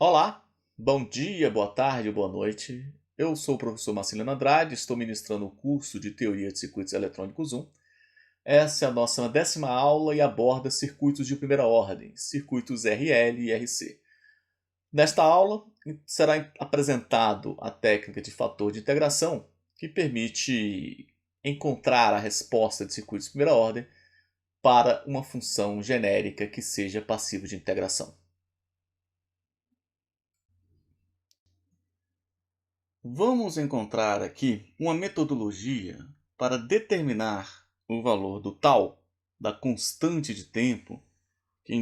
Olá, bom dia, boa tarde, boa noite. Eu sou o professor Marcelino Andrade, estou ministrando o curso de Teoria de Circuitos Eletrônicos 1. Essa é a nossa 10ª aula e aborda circuitos de primeira ordem, circuitos RL e RC. Nesta aula, será apresentado a técnica de fator de integração, que permite encontrar a resposta de circuitos de primeira ordem para uma função genérica que seja passiva de integração. Vamos encontrar aqui uma metodologia para determinar o valor do tal, da constante de tempo, que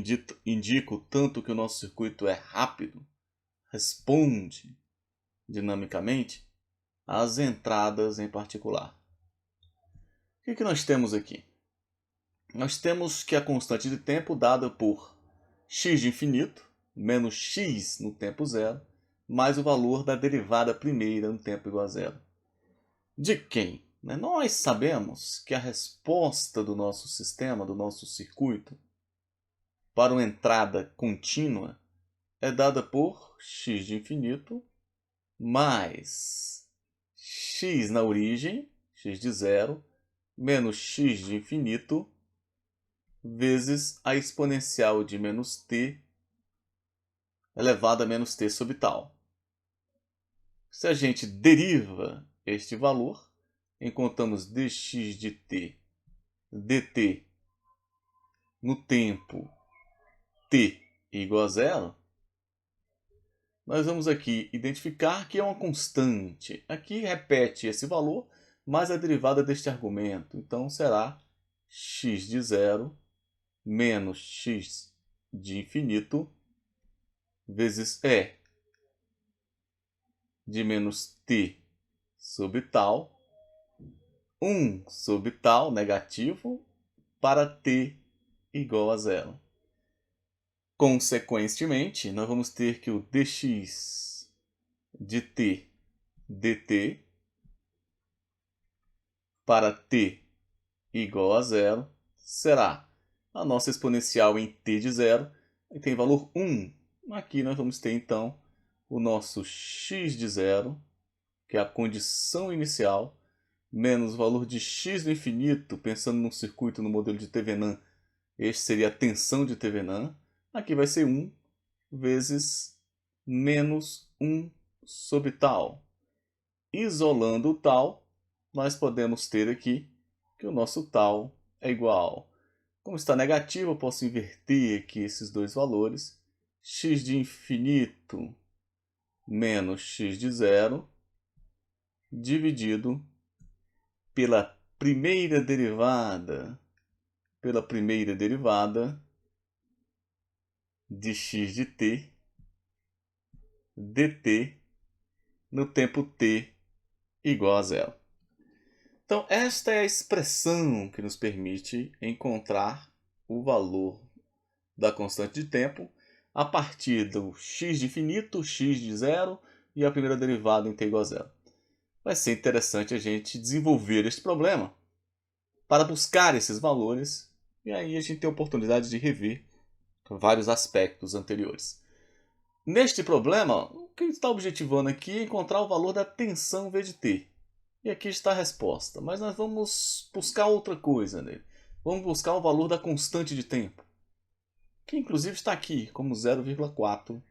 indica o tanto que o nosso circuito é rápido, responde dinamicamente às entradas em particular. O que nós temos aqui? Nós temos que a constante de tempo dada por x de infinito, menos x no tempo zero, mais o valor da derivada primeira no tempo igual a zero. De quem? Nós sabemos que a resposta do nosso sistema, do nosso circuito, para uma entrada contínua é dada por x de infinito mais x na origem, x de zero, menos x de infinito vezes a exponencial de menos t elevado a menos t sobre tal. Se a gente deriva este valor, encontramos dx de t dt no tempo t igual a zero, nós vamos aqui identificar que é uma constante. Aqui repete esse valor, mais a derivada deste argumento. Então será x de zero menos x de infinito vezes e de menos t sobre tal, 1 sobre tal, negativo, para t igual a zero. Consequentemente, nós vamos ter que o dx de t dt para t igual a zero será a nossa exponencial em t de zero, e tem valor 1. Aqui nós vamos ter então o nosso x de zero, que é a condição inicial, menos o valor de x no infinito, pensando num circuito no modelo de Thevenin, este seria a tensão de Thevenin. Aqui vai ser 1 vezes menos 1 sobre tal. Isolando o tal, nós podemos ter aqui que o nosso tal é igual. Como está negativo, eu posso inverter aqui esses dois valores. X de infinito menos x de zero dividido pela primeira derivada de x de t dt no tempo t igual a zero. Então, esta é a expressão que nos permite encontrar o valor da constante de tempo a partir do x de infinito, x de zero e a primeira derivada em t igual a zero. Vai ser interessante a gente desenvolver este problema para buscar esses valores, e aí a gente tem a oportunidade de rever vários aspectos anteriores. Neste problema, o que está objetivando aqui é encontrar o valor da tensão V de t. E aqui está a resposta, mas nós vamos buscar outra coisa nele. Vamos buscar o valor da constante de tempo, que inclusive está aqui como 0,4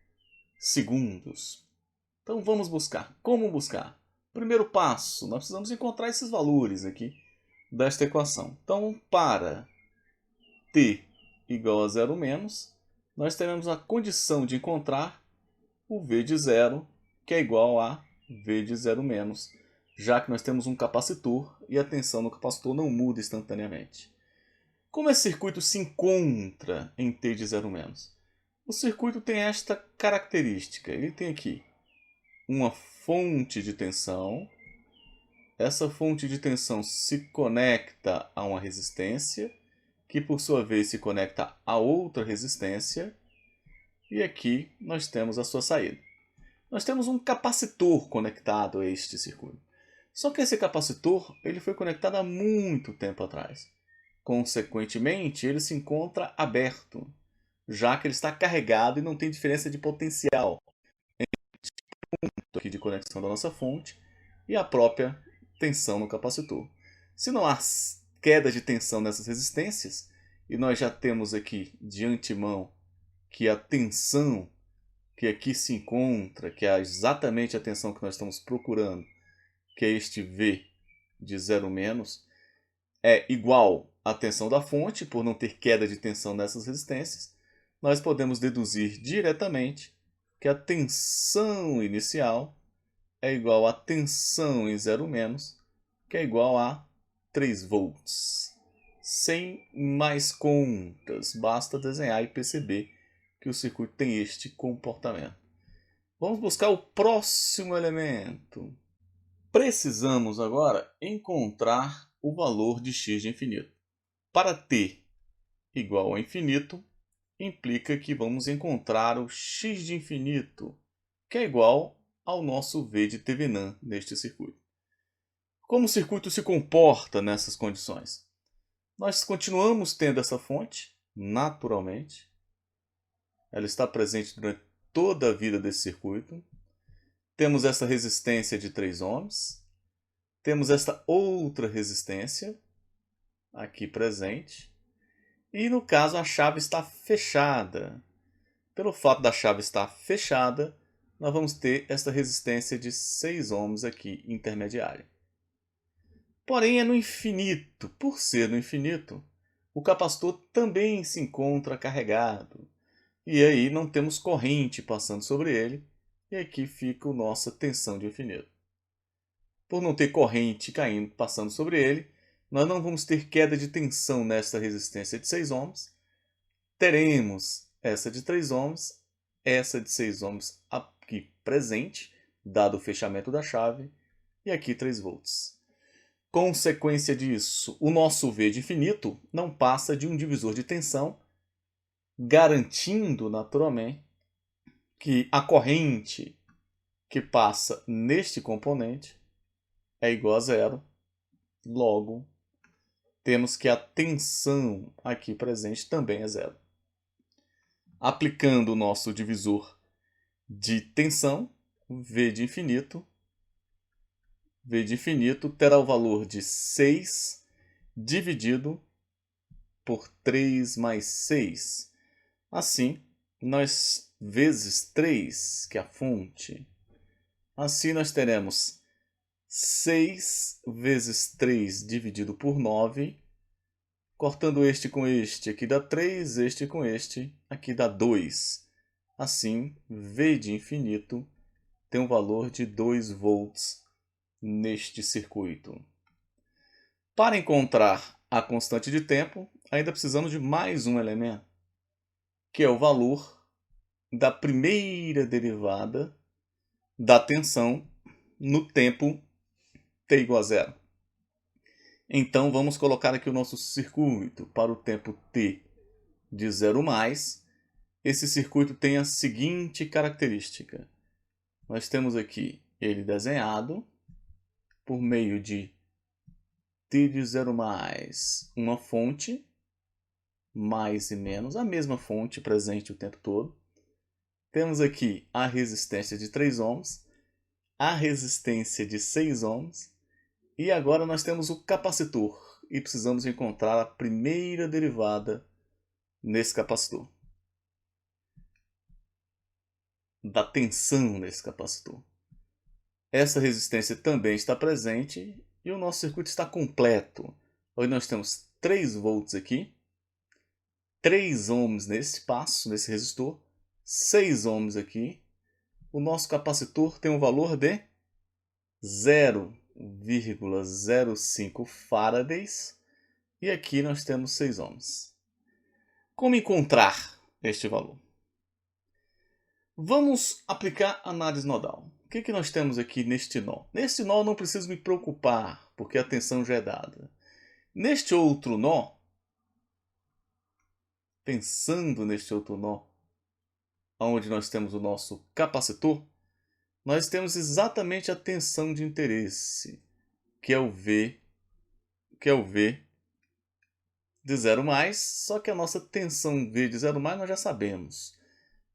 segundos. Então vamos buscar. Como buscar? Primeiro passo, nós precisamos encontrar esses valores aqui desta equação. Então, para t igual a 0 menos, nós teremos a condição de encontrar o v de zero, que é igual a v de 0 menos, já que nós temos um capacitor e a tensão no capacitor não muda instantaneamente. Como esse circuito se encontra em t de 0 menos? O circuito tem esta característica. Ele tem aqui uma fonte de tensão. Essa fonte de tensão se conecta a uma resistência, que por sua vez se conecta a outra resistência. E aqui nós temos a sua saída. Nós temos um capacitor conectado a este circuito. Só que esse capacitor ele foi conectado há muito tempo atrás. Consequentemente, ele se encontra aberto, já que ele está carregado e não tem diferença de potencial. aqui de conexão da nossa fonte e a própria tensão no capacitor. Se não há queda de tensão nessas resistências, e nós já temos aqui de antemão que a tensão que aqui se encontra, que é exatamente a tensão que nós estamos procurando, que é este V de 0-, é igual à tensão da fonte, por não ter queda de tensão nessas resistências, nós podemos deduzir diretamente que a tensão inicial é igual à tensão em 0-, que é igual a 3 volts. Sem mais contas, basta desenhar e perceber que o circuito tem este comportamento. Vamos buscar o próximo elemento. Precisamos agora encontrar o valor de x de infinito. Para t igual a infinito, implica que vamos encontrar o x de infinito, que é igual ao nosso V de Thevenin neste circuito. Como o circuito se comporta nessas condições? Nós continuamos tendo essa fonte, naturalmente. Ela está presente durante toda a vida desse circuito. Temos essa resistência de 3 ohms. Temos esta outra resistência aqui presente. E no caso a chave está fechada. Pelo fato da chave estar fechada, nós vamos ter esta resistência de 6 ohms aqui intermediária. Porém é no infinito. Por ser no infinito, o capacitor também se encontra carregado. E aí não temos corrente passando sobre ele. E aqui fica a nossa tensão de infinito. Por não ter corrente caindo, passando sobre ele, nós não vamos ter queda de tensão nesta resistência de 6 ohms. Teremos essa de 3 ohms, essa de 6 ohms aqui presente, dado o fechamento da chave, e aqui 3 volts. Consequência disso, o nosso V de infinito não passa de um divisor de tensão, garantindo naturalmente que a corrente que passa neste componente é igual a zero. Logo, temos que a tensão aqui presente também é zero. Aplicando o nosso divisor de tensão, V de infinito terá o valor de 6 dividido por 3 mais 6. Assim, nós vezes 3, que é a fonte. Assim, nós teremos 6 vezes 3 dividido por 9. Cortando este com este, aqui dá 3, este com este, aqui dá 2. Assim, V de infinito tem um valor de 2 volts neste circuito. Para encontrar a constante de tempo, ainda precisamos de mais um elemento, que é o valor da primeira derivada da tensão no tempo t igual a zero. Então vamos colocar aqui o nosso circuito para o tempo t de 0 mais. Esse circuito tem a seguinte característica. Nós temos aqui ele desenhado por meio de t de 0 mais uma fonte, mais e menos, a mesma fonte presente o tempo todo. Temos aqui a resistência de 3 ohms, a resistência de 6 ohms, e agora nós temos o capacitor, e precisamos encontrar a primeira derivada nesse capacitor. Da tensão nesse capacitor. Essa resistência também está presente e o nosso circuito está completo. Hoje nós temos 3 volts aqui, 3 ohms nesse passo, nesse resistor, 6 ohms aqui. O nosso capacitor tem um valor de 0,05 farads e aqui nós temos 6 ohms. Como encontrar este valor? Vamos aplicar análise nodal. O que nós temos aqui neste nó? Neste nó eu não preciso me preocupar, porque a tensão já é dada. Neste outro nó, pensando neste outro nó, onde nós temos o nosso capacitor, nós temos exatamente a tensão de interesse, que é o V de 0 mais, só que a nossa tensão V de 0 mais nós já sabemos.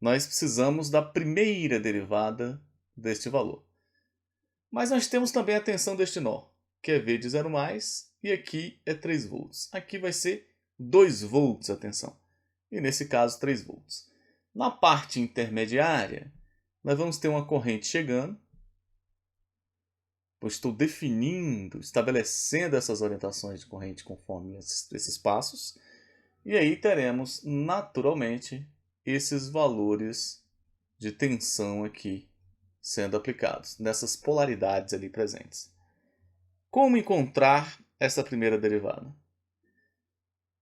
Nós precisamos da primeira derivada deste valor. Mas nós temos também a tensão deste nó, que é V de 0 mais, e aqui é 3 volts. Aqui vai ser 2 volts a tensão, e nesse caso 3 volts. Na parte intermediária, nós vamos ter uma corrente chegando. Eu estou definindo, estabelecendo essas orientações de corrente conforme esses passos. E aí teremos, naturalmente, esses valores de tensão aqui sendo aplicados, nessas polaridades ali presentes. Como encontrar essa primeira derivada?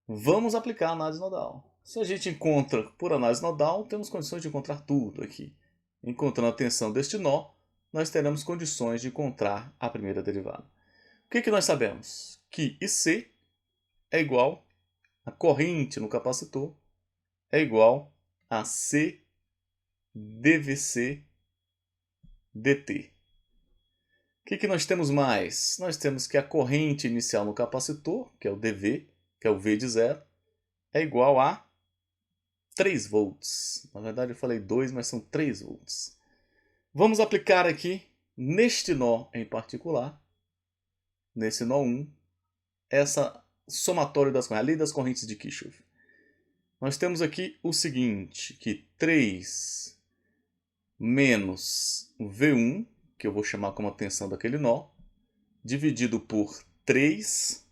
Vamos aplicar a análise nodal. Se a gente encontra por análise nodal, temos condições de encontrar tudo aqui. Encontrando a tensão deste nó, nós teremos condições de encontrar a primeira derivada. O que nós sabemos? Que IC é igual a corrente no capacitor é igual a C dVc dt. O que nós temos mais? Nós temos que a corrente inicial no capacitor, que é o dV, que é o V de 0, é igual a 3 volts. Na verdade eu falei 2, mas são 3 volts. Vamos aplicar aqui, neste nó em particular, nesse nó 1, essa somatória das correntes, a lei das correntes de Kirchhoff. Nós temos aqui o seguinte, que 3 menos V1, que eu vou chamar como a tensão daquele nó, dividido por 3,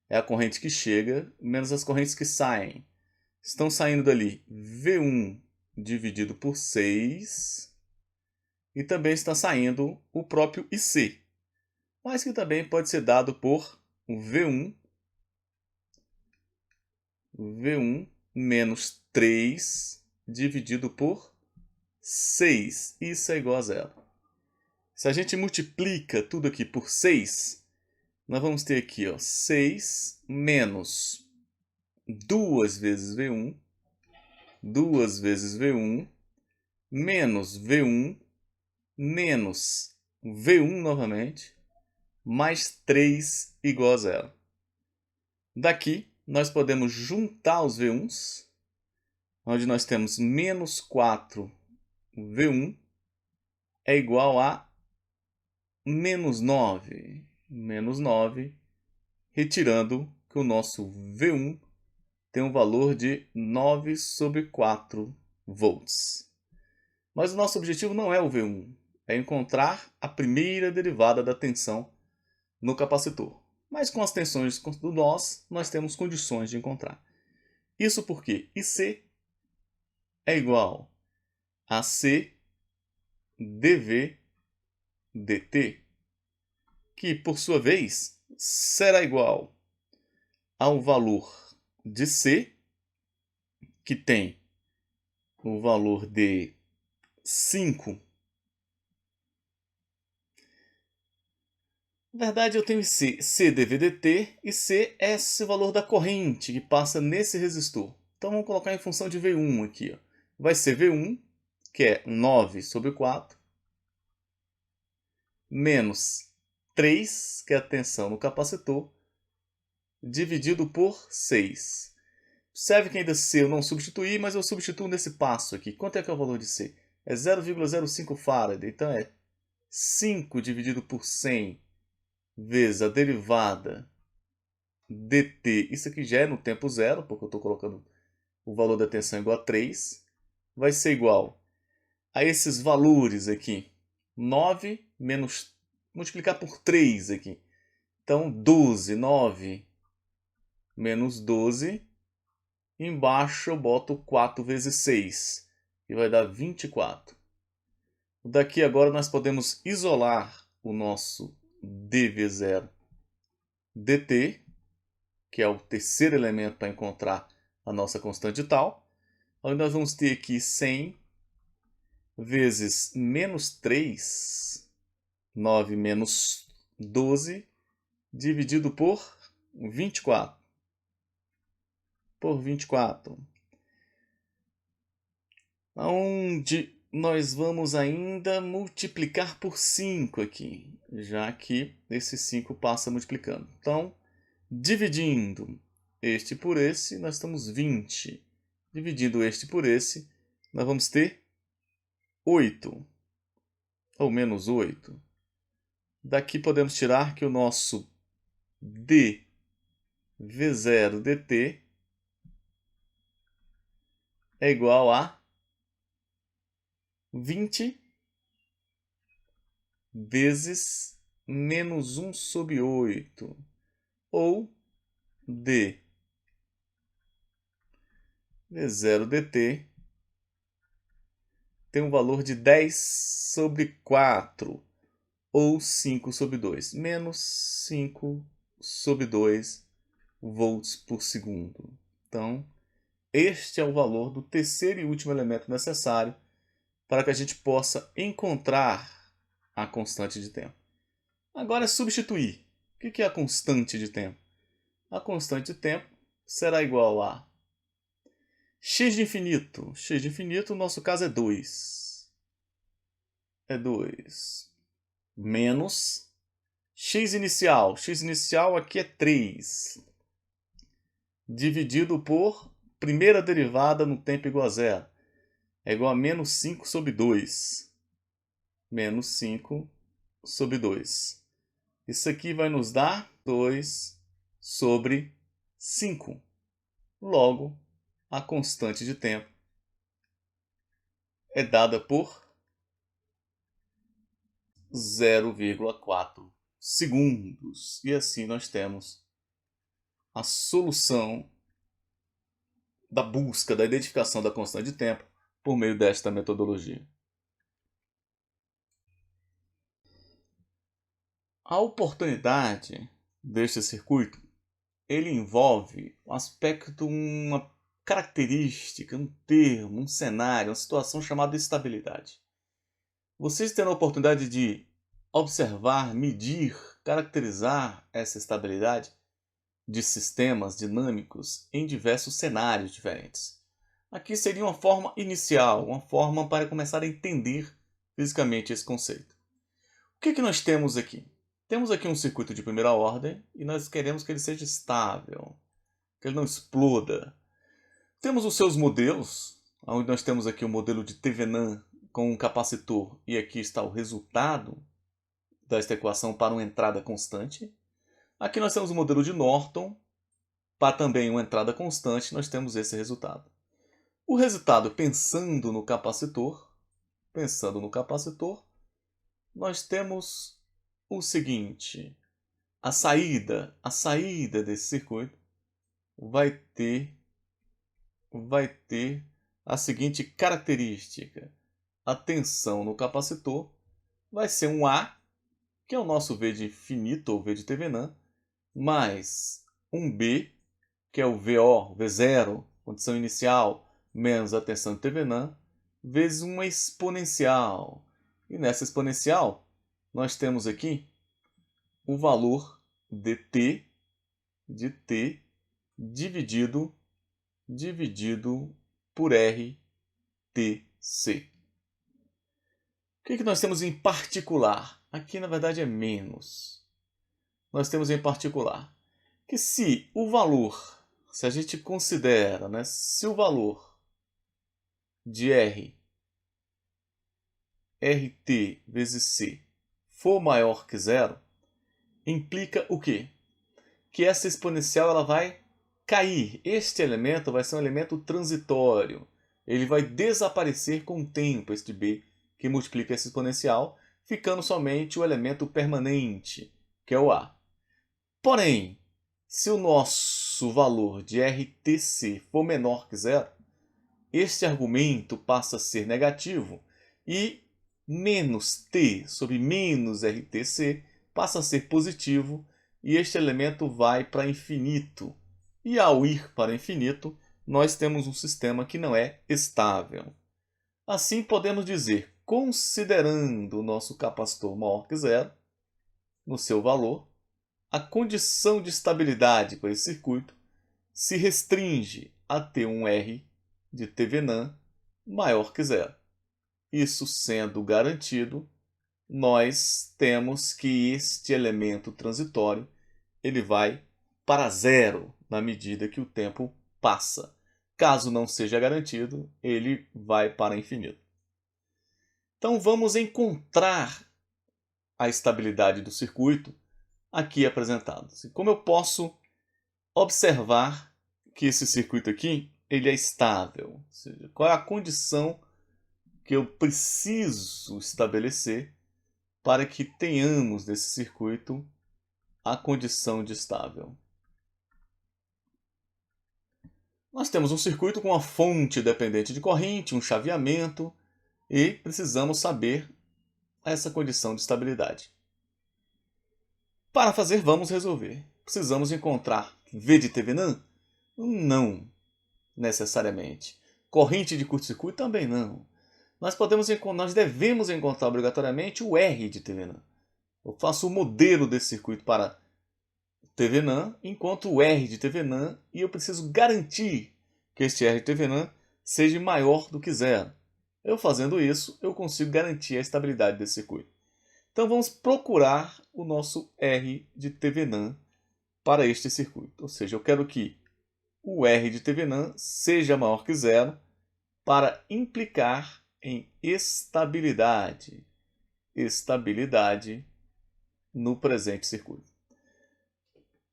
é a corrente que chega, menos as correntes que saem. Estão saindo dali V1 dividido por 6, e também está saindo o próprio IC, mas que também pode ser dado por V1 menos 3 dividido por 6. Isso é igual a 0. Se a gente multiplica tudo aqui por 6, nós vamos ter aqui 6 menos 2 vezes V1, 2 vezes V1, menos V1, menos V1 novamente, mais 3 igual a 0. Daqui, nós podemos juntar os V1s, onde nós temos menos 4 V1 é igual a menos 9. Menos 9, retirando que o nosso V1 tem um valor de 9 sobre 4 volts. Mas o nosso objetivo não é o V1, é encontrar a primeira derivada da tensão no capacitor. Mas com as tensões do nós temos condições de encontrar. Isso porque IC é igual a C dV dt, que por sua vez será igual ao valor de C, que tem o valor de 5. Na verdade eu tenho C dV dt, e C é esse valor da corrente que passa nesse resistor. Então vamos colocar em função de V1 aqui. Vai ser V1, que é 9 sobre 4, menos 3, que é a tensão no capacitor, dividido por 6. Observe que ainda C eu não substituí, mas eu substituo nesse passo aqui. Quanto é que é o valor de C? É 0,05 farad, então é 5 dividido por 100 vezes a derivada dt. Isso aqui já é no tempo zero, porque eu estou colocando o valor da tensão igual a 3. Vai ser igual a esses valores aqui. 9 menos, multiplicar por 3 aqui. Então, 12, 9 menos 12. Embaixo eu boto 4 vezes 6, e vai dar 24. Daqui agora nós podemos isolar o nosso dV0 dt, que é o terceiro elemento para encontrar a nossa constante tal. Onde nós vamos ter aqui 100 vezes menos 3, 9 menos 12, dividido por 24. Por 24. Onde nós vamos ainda multiplicar por 5 aqui, já que esse 5 passa multiplicando. Então, dividindo este por esse, nós temos 20. Dividindo este por esse, nós vamos ter 8, ou menos 8. Daqui podemos tirar que o nosso d v0 dt é igual a 20 vezes menos 1 sobre 8, ou d v0 dt tem um valor de 10 sobre 4, ou 5 sobre 2, menos 5 sobre 2 volts por segundo. Então, este é o valor do terceiro e último elemento necessário para que a gente possa encontrar a constante de tempo. Agora é substituir. O que é a constante de tempo? A constante de tempo será igual a x de infinito. X de infinito, no nosso caso, é 2. É 2. Menos x inicial. X inicial aqui é 3. Dividido por primeira derivada no tempo igual a zero. É igual a menos 5 sobre 2. Menos 5 sobre 2. Isso aqui vai nos dar 2 sobre 5. Logo, a constante de tempo é dada por 0,4 segundos. E assim nós temos a solução da busca, da identificação da constante de tempo por meio desta metodologia. A oportunidade deste circuito, ele envolve um aspecto, uma característica, um termo, um cenário, uma situação chamada estabilidade. Vocês terão a oportunidade de observar, medir, caracterizar essa estabilidade de sistemas dinâmicos em diversos cenários diferentes. Aqui seria uma forma inicial, uma forma para começar a entender fisicamente esse conceito. O que nós temos aqui? Temos aqui um circuito de primeira ordem e nós queremos que ele seja estável, que ele não exploda. Temos os seus modelos, onde nós temos aqui o modelo de Thevenin com um capacitor e aqui está o resultado desta equação para uma entrada constante. Aqui nós temos o modelo de Norton, para também uma entrada constante, nós temos esse resultado. O resultado, pensando no capacitor, nós temos o seguinte: a saída desse circuito vai ter a seguinte característica: a tensão no capacitor vai ser um A, que é o nosso V de finito ou V de Thevenin, mais um B, que é o VO, V0, condição inicial, menos a tensão de Thevenin, vezes uma exponencial. E nessa exponencial, nós temos aqui o valor de T dividido por RTC. O que nós temos em particular? Aqui, na verdade, é menos. Nós temos em particular que se a gente considera, se o valor de RT vezes C for maior que zero, implica o quê? Que essa exponencial ela vai cair. Este elemento vai ser um elemento transitório. Ele vai desaparecer com o tempo, este B, que multiplica essa exponencial, ficando somente o elemento permanente, que é o A. Porém, se o nosso valor de RTC for menor que zero, este argumento passa a ser negativo e menos T sobre menos RTC passa a ser positivo e este elemento vai para infinito. E ao ir para infinito, nós temos um sistema que não é estável. Assim, podemos dizer, considerando o nosso capacitor maior que zero, no seu valor, a condição de estabilidade para esse circuito se restringe a ter um R de Thevenin maior que zero. Isso sendo garantido, nós temos que este elemento transitório ele vai para zero na medida que o tempo passa. Caso não seja garantido, ele vai para infinito. Então vamos encontrar a estabilidade do circuito aqui apresentado. Como eu posso observar que esse circuito aqui ele é estável? Ou seja, qual é a condição que eu preciso estabelecer para que tenhamos nesse circuito a condição de estável? Nós temos um circuito com uma fonte dependente de corrente, um chaveamento, e precisamos saber essa condição de estabilidade. Para fazer, vamos resolver. Precisamos encontrar V de Thevenin? Não necessariamente. Corrente de curto-circuito? Também não. Nós devemos encontrar obrigatoriamente o R de Thevenin. Eu faço o modelo desse circuito para Thevenin, enquanto o R de Thevenin, e eu preciso garantir que este R de Thevenin seja maior do que zero. Eu fazendo isso, eu consigo garantir a estabilidade desse circuito. Então vamos procurar o nosso R de Thevenin para este circuito. Ou seja, eu quero que o R de Thevenin seja maior que zero para implicar em estabilidade. Estabilidade no presente circuito.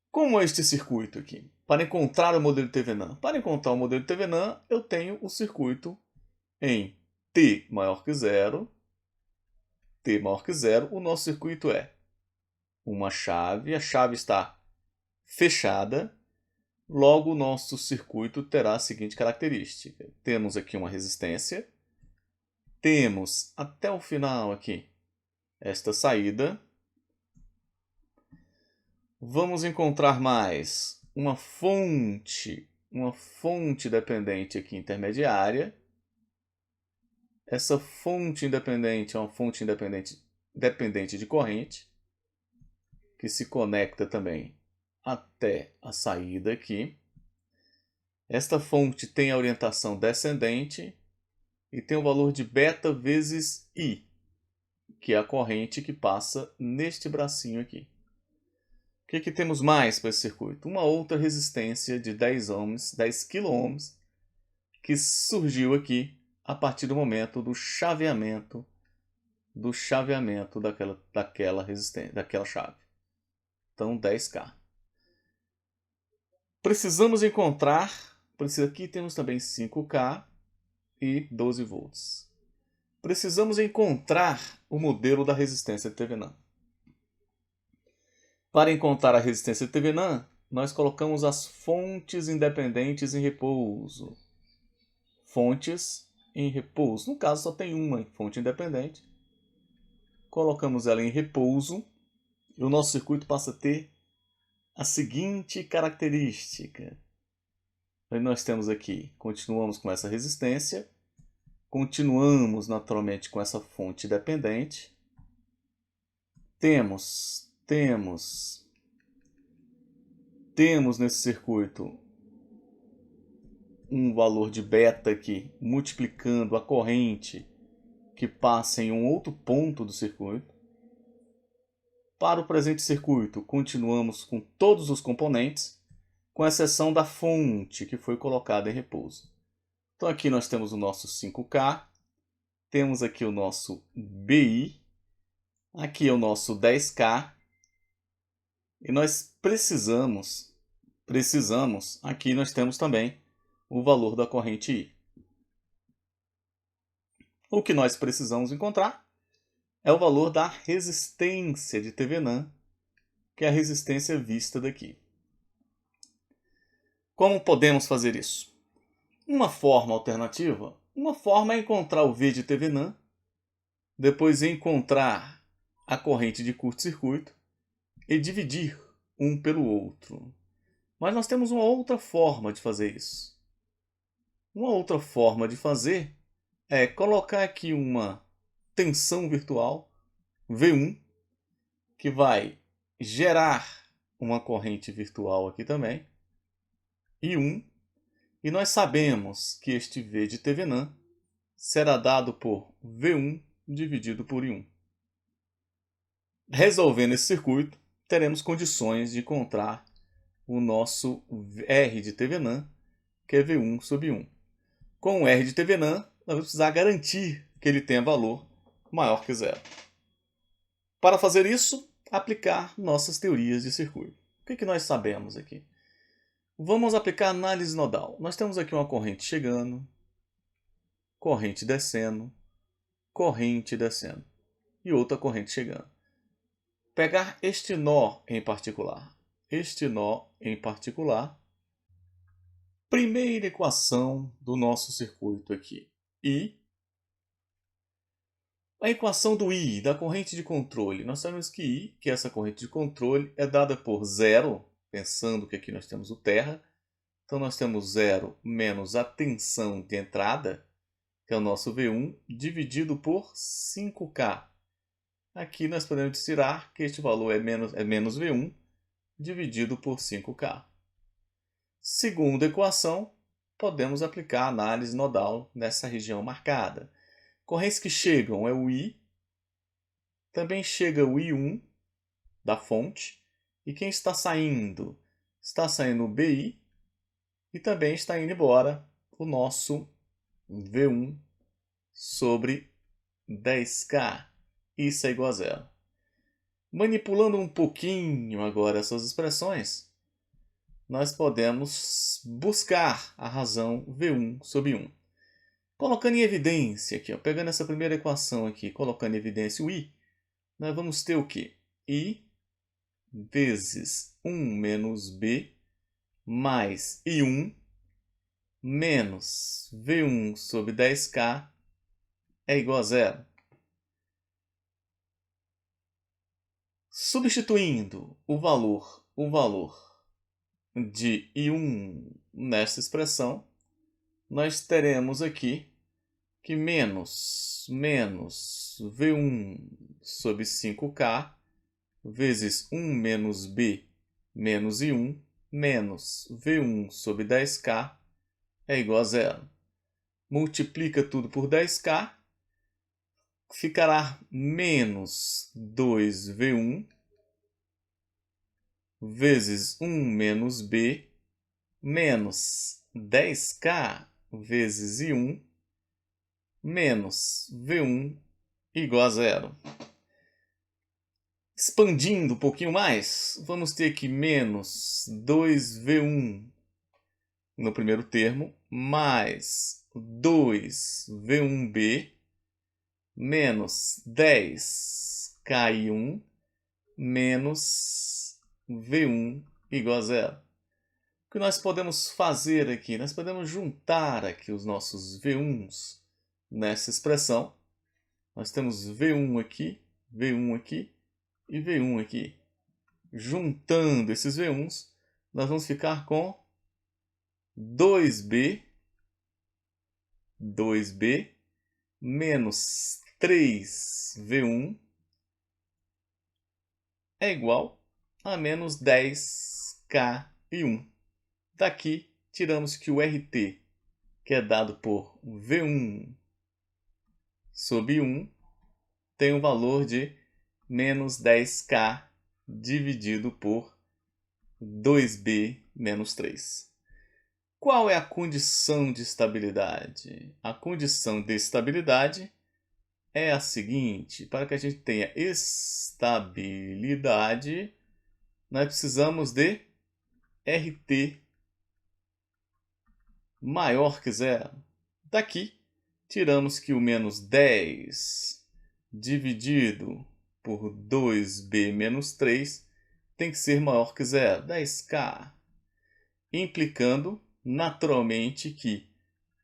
Como é este circuito aqui? Para encontrar o modelo de Thevenin. Para encontrar o modelo de Thevenin, eu tenho o circuito em T maior que zero. T maior que zero, o nosso circuito é uma chave, a chave está fechada, logo o nosso circuito terá a seguinte característica. Temos aqui uma resistência, temos até o final aqui esta saída. Vamos encontrar mais uma fonte dependente aqui intermediária. Essa fonte independente é uma fonte dependente de corrente, que se conecta também até a saída aqui. Esta fonte tem a orientação descendente e tem o valor de beta vezes I, que é a corrente que passa neste bracinho aqui. O que temos mais para esse circuito? Uma outra resistência de 10 kΩ, que surgiu aqui a partir do momento do chaveamento daquela resistência, daquela chave. Então 10K. Precisamos encontrar, aqui temos também 5K e 12 volts. Precisamos encontrar o modelo da resistência de Thevenin. Para encontrar a resistência de Thevenin, nós colocamos as fontes independentes em repouso. Fontes em repouso. No caso, só tem uma fonte independente. Colocamos ela em repouso e o nosso circuito passa a ter a seguinte característica. Nós temos aqui, continuamos com essa resistência, continuamos naturalmente com essa fonte dependente. Temos nesse circuito um valor de beta aqui, multiplicando a corrente que passa em um outro ponto do circuito. Para o presente circuito, continuamos com todos os componentes, com exceção da fonte que foi colocada em repouso. Então aqui nós temos o nosso 5K, temos aqui o nosso BI, aqui é o nosso 10K, e nós precisamos, aqui nós temos também o valor da corrente I. O que nós precisamos encontrar é o valor da resistência de Thevenin, que é a resistência vista daqui. Como podemos fazer isso? Uma forma alternativa, uma forma é encontrar o V de Thevenin, depois encontrar a corrente de curto-circuito e dividir um pelo outro. Mas nós temos uma outra forma de fazer isso. Uma outra forma de fazer é colocar aqui uma tensão virtual, V1, que vai gerar uma corrente virtual aqui também, I1, e nós sabemos que este V de Thevenin será dado por V1 dividido por I1. Resolvendo esse circuito, teremos condições de encontrar o nosso R de Thevenin, que é V1 sobre 1. Com o R de Thevenin, nós vamos precisar garantir que ele tenha valor maior que zero. Para fazer isso, aplicar nossas teorias de circuito. O que nós sabemos aqui? Vamos aplicar análise nodal. Nós temos aqui uma corrente chegando, corrente descendo e outra corrente chegando. Pegar este nó em particular. Primeira equação do nosso circuito aqui. I. A equação do I, da corrente de controle. Nós sabemos que I, que é essa corrente de controle, é dada por zero, pensando que aqui nós temos o terra. Então nós temos zero menos a tensão de entrada, que é o nosso V1, dividido por 5K. Aqui nós podemos tirar que este valor é menos V1 dividido por 5K. Segunda equação, podemos aplicar a análise nodal nessa região marcada. Correntes que chegam é o I, também chega o I1 da fonte, e quem está saindo? Está saindo o BI, e também está indo embora o nosso V1 sobre 10K. Isso é igual a zero. Manipulando um pouquinho agora essas expressões, nós podemos buscar a razão V1 sobre 1. Colocando em evidência aqui, pegando essa primeira equação aqui, colocando em evidência o I, nós vamos ter o quê? I vezes 1 menos B mais I1 menos V1 sobre 10K é igual a zero. Substituindo o valor de I1 nesta expressão, nós teremos aqui que menos V1 sobre 5K vezes 1 menos B menos I1 menos V1 sobre 10K é igual a zero. Multiplica tudo por 10K, ficará menos 2V1 vezes 1 menos B menos 10K vezes I1 menos V1 igual a zero. Expandindo um pouquinho mais, vamos ter aqui menos 2V1 no primeiro termo, mais 2V1B menos 10K1 menos V1 igual a zero. O que nós podemos fazer aqui? Nós podemos juntar aqui os nossos V1s nessa expressão. Nós temos V1 aqui e V1 aqui. Juntando esses V1s, nós vamos ficar com 2B menos 3V1 é igual a menos 10K1. Daqui, tiramos que o RT, que é dado por V1 sobre 1, tem um valor de menos 10K dividido por 2B menos 3. Qual é a condição de estabilidade? A condição de estabilidade é a seguinte: para que a gente tenha estabilidade, nós precisamos de RT maior que zero. Daqui, tiramos que o menos 10 dividido por 2B menos 3 tem que ser maior que zero, 10K, implicando naturalmente que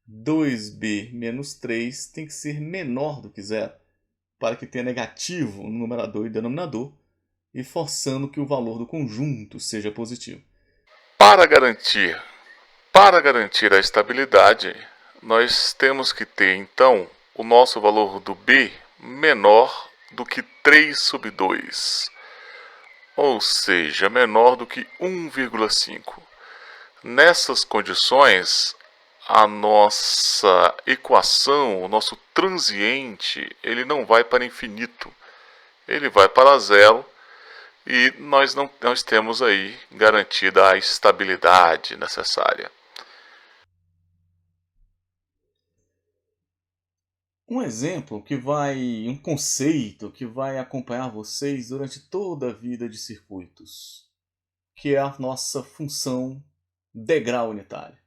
2B menos 3 tem que ser menor do que zero, para que tenha negativo no numerador e denominador, e forçando que o valor do conjunto seja positivo. Para garantir a estabilidade, nós temos que ter, então, o nosso valor do B menor do que 3 sobre 2, ou seja, menor do que 1,5. Nessas condições, a nossa equação, o nosso transiente, ele não vai para infinito, ele vai para zero, e nós temos aí garantida a estabilidade necessária. Um exemplo um conceito que vai acompanhar vocês durante toda a vida de circuitos, que é a nossa função degrau unitário.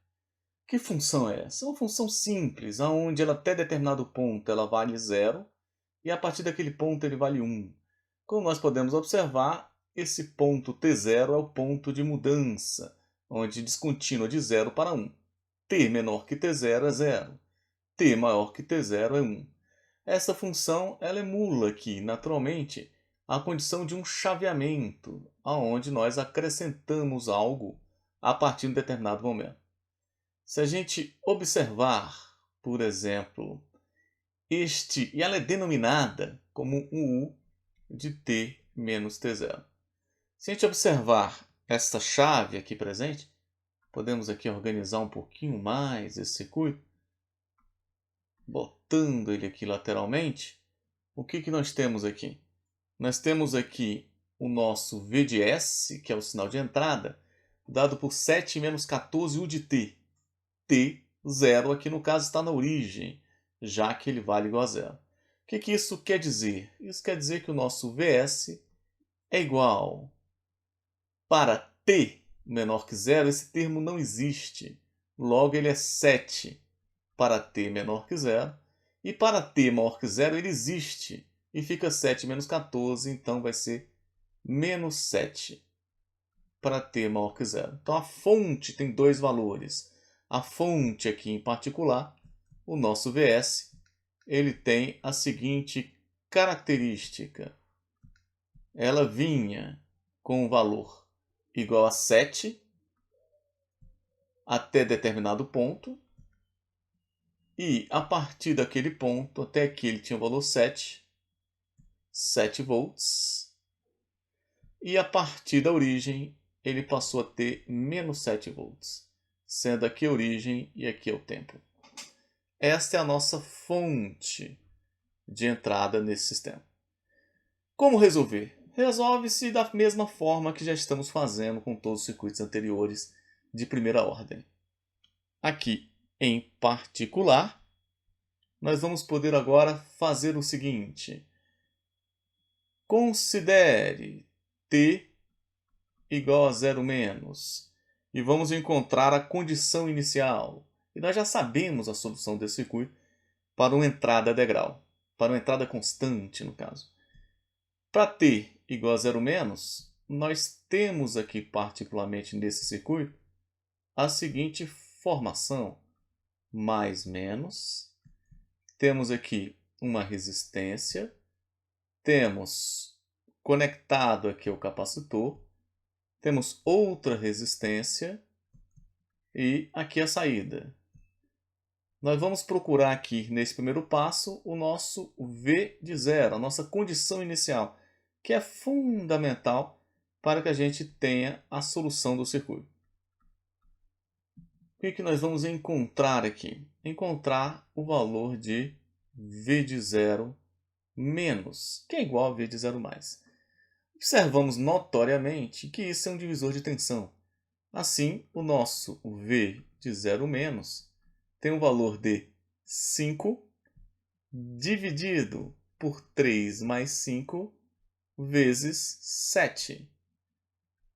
Que função é essa? É uma função simples, onde ela até determinado ponto ela vale 0, e a partir daquele ponto ele vale 1. Como nós podemos observar, esse ponto t0 é o ponto de mudança, onde descontínua de 0 para 1. T menor que t0 é 0. T maior que t0 é 1. Essa função ela emula aqui, naturalmente, a condição de um chaveamento, onde nós acrescentamos algo a partir de um determinado momento. Se a gente observar, por exemplo, e ela é denominada como um U de t menos t0. Se a gente observar esta chave aqui presente, podemos aqui organizar um pouquinho mais esse circuito, botando ele aqui lateralmente. O que nós temos aqui? Nós temos aqui o nosso V de S, que é o sinal de entrada, dado por 7 menos 14 U de t. T0 aqui no caso está na origem, já que ele vale igual a 0. O que isso quer dizer? Isso quer dizer que o nosso Vs é igual. Para t menor que 0, esse termo não existe. Logo, ele é 7 para t menor que 0. E para t maior que 0, ele existe. E fica 7 menos 14, então vai ser menos 7 para t maior que 0. Então, a fonte tem dois valores. A fonte aqui em particular, o nosso Vs, ele tem a seguinte característica. Ela vinha com um valor igual a 7 até determinado ponto. E a partir daquele ponto, até aqui ele tinha o valor 7 volts. E a partir da origem, ele passou a ter menos 7 volts. Sendo aqui a origem e aqui é o tempo. Esta é a nossa fonte de entrada nesse sistema. Como resolver? Resolve-se da mesma forma que já estamos fazendo com todos os circuitos anteriores de primeira ordem. Aqui, em particular, nós vamos poder agora fazer o seguinte. Considere t igual a 0 menos. E vamos encontrar a condição inicial. E nós já sabemos a solução desse circuito para uma entrada degrau. Para uma entrada constante, no caso. Para t igual a 0 menos, nós temos aqui, particularmente nesse circuito, a seguinte formação. Mais menos. Temos aqui uma resistência. Temos conectado aqui o capacitor. Temos outra resistência e aqui a saída. Nós vamos procurar aqui, nesse primeiro passo, o nosso V de 0, a nossa condição inicial, que é fundamental para que a gente tenha a solução do circuito. O que nós vamos encontrar aqui? Encontrar o valor de V de 0 menos, que é igual a V de 0 mais. Observamos notoriamente que isso é um divisor de tensão. Assim, o nosso V de 0 menos tem um valor de 5 dividido por 3 mais 5 vezes 7,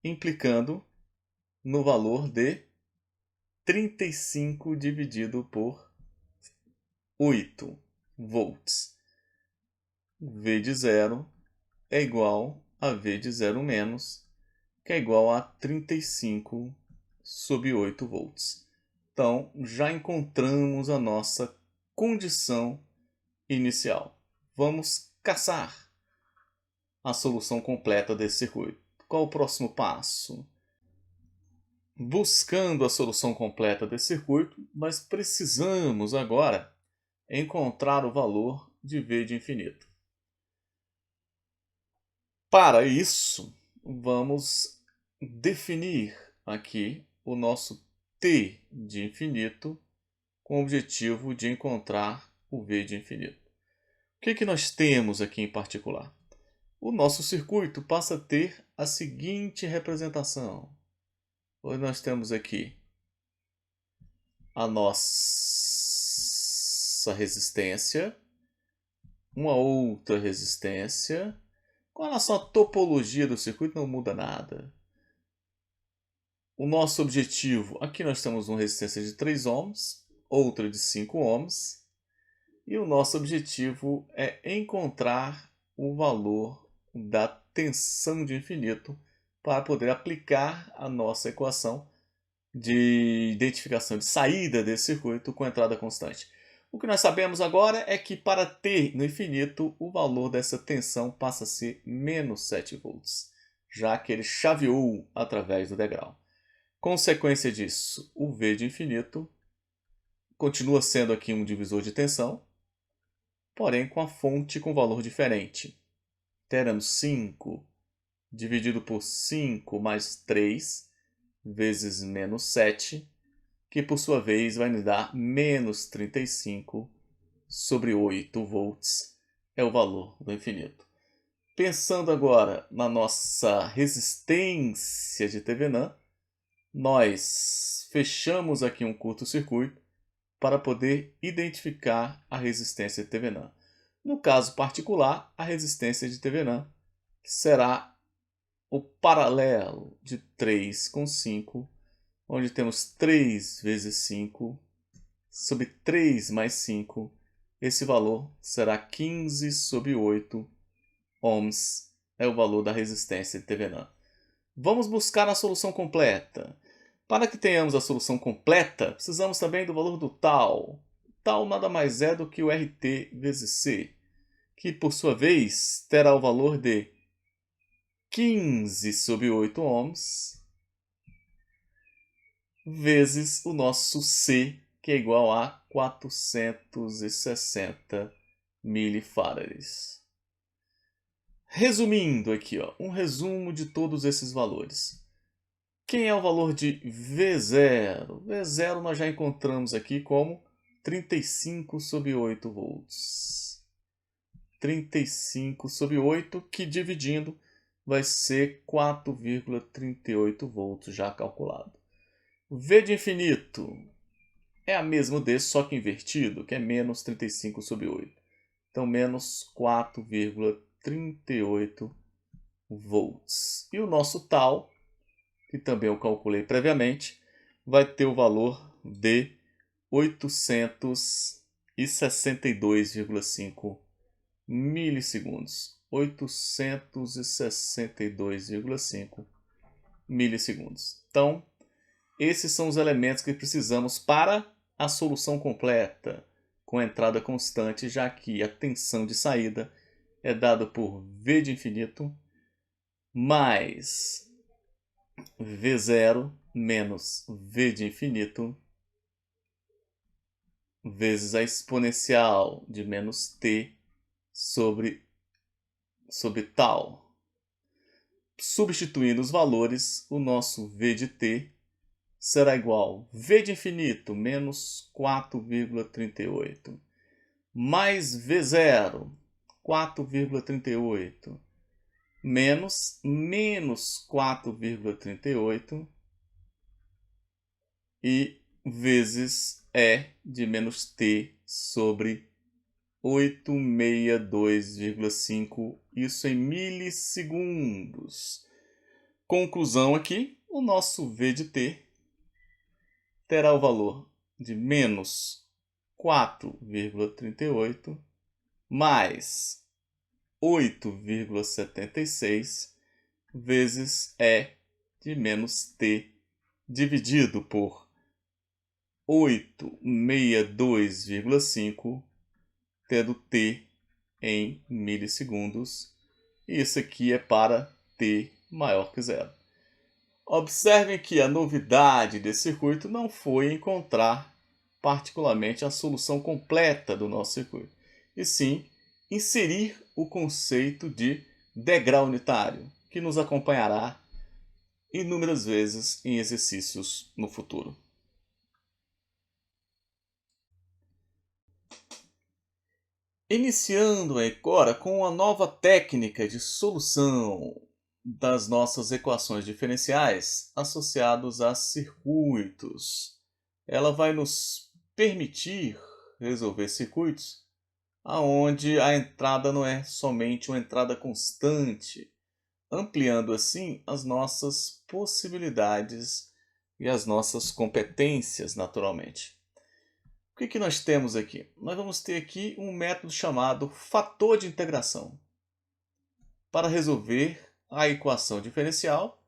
implicando no valor de 35 dividido por 8 volts. V de 0 é igual a V de 0 menos, que é igual a 35 sobre 8 volts. Então, já encontramos a nossa condição inicial. Vamos caçar a solução completa desse circuito. Qual o próximo passo? Buscando a solução completa desse circuito, nós precisamos agora encontrar o valor de V de infinito. Para isso, vamos definir aqui o nosso t de infinito com o objetivo de encontrar o V de infinito. O que nós temos aqui em particular? O nosso circuito passa a ter a seguinte representação. Hoje nós temos aqui a nossa resistência, uma outra resistência. Com relação à topologia do circuito, não muda nada. O nosso objetivo, aqui nós temos uma resistência de 3 ohms, outra de 5 ohms. E o nosso objetivo é encontrar o valor da tensão de infinito para poder aplicar a nossa equação de identificação de saída desse circuito com entrada constante. O que nós sabemos agora é que para T no infinito, o valor dessa tensão passa a ser menos 7 volts, já que ele chaveou através do degrau. Consequência disso, o V de infinito continua sendo aqui um divisor de tensão, porém com a fonte com valor diferente. Teremos 5 dividido por 5 mais 3 vezes menos 7, que por sua vez vai nos dar menos 35 sobre 8 volts, é o valor do infinito. Pensando agora na nossa resistência de Thevenin, nós fechamos aqui um curto-circuito para poder identificar a resistência de Thevenin. No caso particular, a resistência de Thevenin será o paralelo de 3 com 5, onde temos 3 vezes 5 sobre 3 mais 5. Esse valor será 15 sobre 8 ohms, é o valor da resistência de Thevenin. Vamos buscar a solução completa. Para que tenhamos a solução completa, precisamos também do valor do tal. Tal nada mais é do que o RT vezes C, que por sua vez terá o valor de 15 sobre 8 ohms vezes o nosso C, que é igual a 460 milifarads. Resumindo aqui, um resumo de todos esses valores. Quem é o valor de V0? V0 nós já encontramos aqui como 35 sobre 8 volts. 35 sobre 8, que dividindo vai ser 4,38 volts já calculado. V de infinito é a mesma D, só que invertido, que é menos 35 sobre 8. Então, menos 4,38 volts. E o nosso tal, que também eu calculei previamente, vai ter o valor de 862,5 milissegundos. 862,5 milissegundos. Então, esses são os elementos que precisamos para a solução completa, com entrada constante, já que a tensão de saída é dada por V de infinito mais V0 menos V de infinito vezes a exponencial de menos T sobre tal. Substituindo os valores, o nosso V de T será igual a V de infinito menos 4,38 mais V0, 4,38, menos 4,38 e vezes E de menos T sobre 862,5, isso em milissegundos. Conclusão aqui, o nosso V de T terá o valor de menos 4,38 mais 8,76 vezes E de menos T dividido por 862,5, tendo T em milissegundos. E isso aqui é para T maior que zero. Observem que a novidade desse circuito não foi encontrar particularmente a solução completa do nosso circuito, e sim inserir o conceito de degrau unitário, que nos acompanhará inúmeras vezes em exercícios no futuro. Iniciando agora com uma nova técnica de solução das nossas equações diferenciais associados a circuitos. Ela vai nos permitir resolver circuitos aonde a entrada não é somente uma entrada constante, ampliando assim as nossas possibilidades e as nossas competências naturalmente. O que nós temos aqui? Nós vamos ter aqui um método chamado fator de integração para resolver a equação diferencial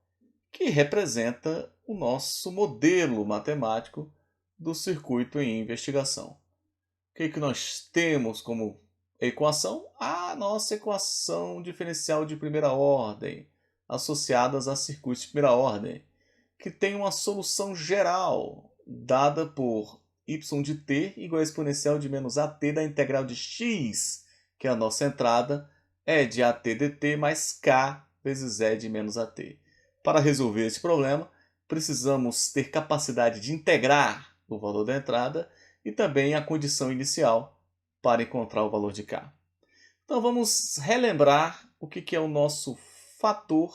que representa o nosso modelo matemático do circuito em investigação. O que nós temos como equação? A nossa equação diferencial de primeira ordem, associadas a circuitos de primeira ordem, que tem uma solução geral dada por y de t igual a exponencial de menos at da integral de x, que é a nossa entrada, é de at dt mais k vezes e de menos at. Para resolver esse problema, precisamos ter capacidade de integrar o valor da entrada e também a condição inicial para encontrar o valor de k. Então vamos relembrar o que é o nosso fator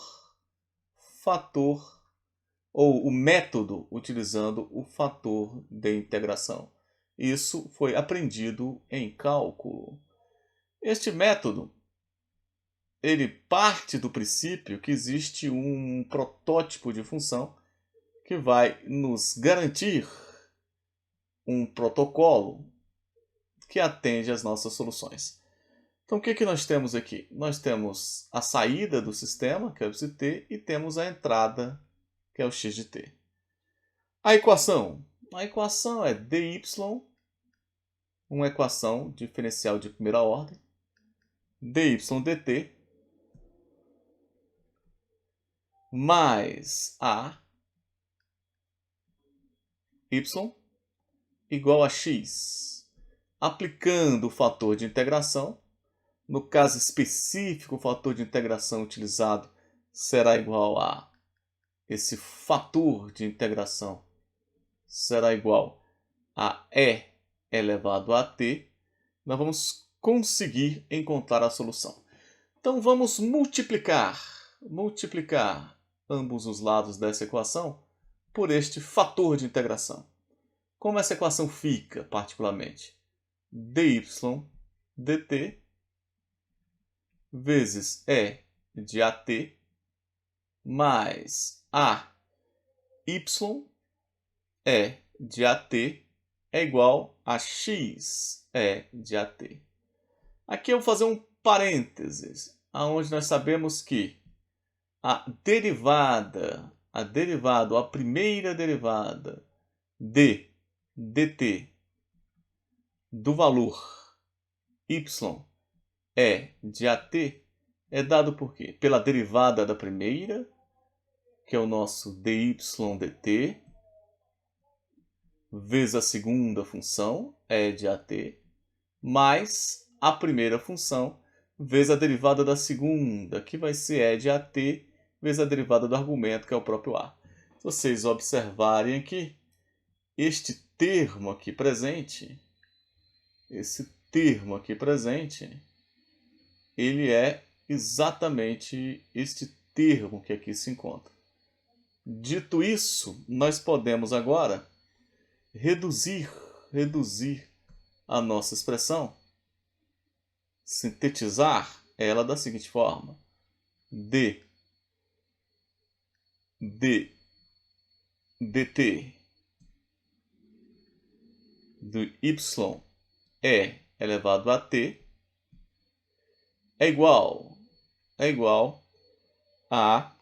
ou o método utilizando o fator de integração. Isso foi aprendido em cálculo. Este método ele parte do princípio que existe um protótipo de função que vai nos garantir um protocolo que atende às nossas soluções. Então, o que nós temos aqui? Nós temos a saída do sistema, que é o t, e temos a entrada, que é o x de t. A equação é dy, uma equação diferencial de primeira ordem, dy dt, mais a y igual a x. Aplicando o fator de integração, no caso específico, o fator de integração utilizado será igual a esse fator de integração será igual a e elevado a t. Nós vamos conseguir encontrar a solução. Então vamos multiplicar ambos os lados dessa equação por este fator de integração. Como essa equação fica, particularmente? Dy dt vezes e de at mais a y e de at é igual a x e de at. Aqui eu vou fazer um parênteses, onde nós sabemos que a primeira derivada de dt do valor y e de at é dado por quê? Pela derivada da primeira, que é o nosso dy dt, vezes a segunda função, e de at, mais a primeira função, vezes a derivada da segunda, que vai ser e de at, vezes a derivada do argumento, que é o próprio a. Se vocês observarem aqui, este termo aqui presente, ele é exatamente este termo que aqui se encontra. Dito isso, nós podemos agora reduzir a nossa expressão, sintetizar ela da seguinte forma: dt do y e elevado a t é igual a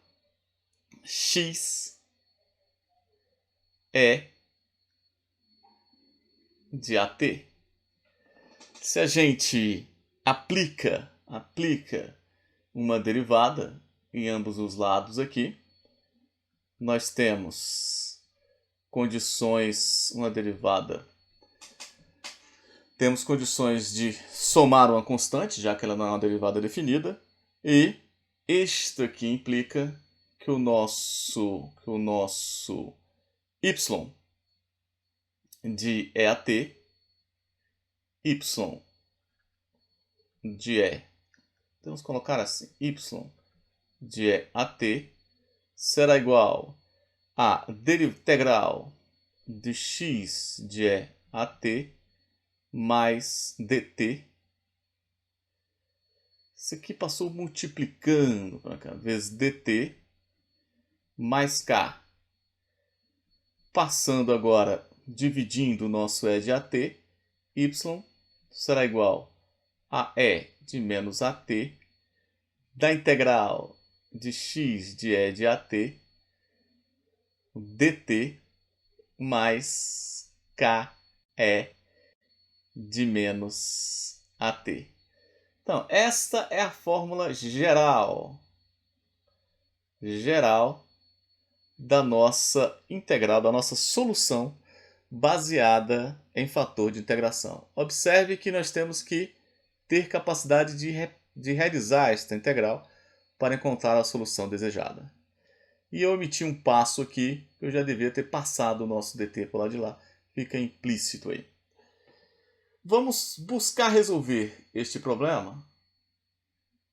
x e de at. Se a gente aplica uma derivada em ambos os lados aqui, nós temos condições, temos condições de somar uma constante, já que ela não é uma derivada definida, e isto aqui implica que o nosso y de e a t, y de e, vamos colocar assim, y de e a t será igual a integral de x de e a t mais dt Isso aqui passou multiplicando para cá, vezes dt mais k. Passando agora, dividindo o nosso e de at, y será igual a e de menos at da integral de x de e de at dt mais k e de menos at. Então, esta é a fórmula geral da nossa integral, da nossa solução baseada em fator de integração. Observe que nós temos que ter capacidade de realizar esta integral para encontrar a solução desejada. E eu omiti um passo aqui, que eu já devia ter passado o nosso dt por lá de lá, fica implícito aí. Vamos buscar resolver este problema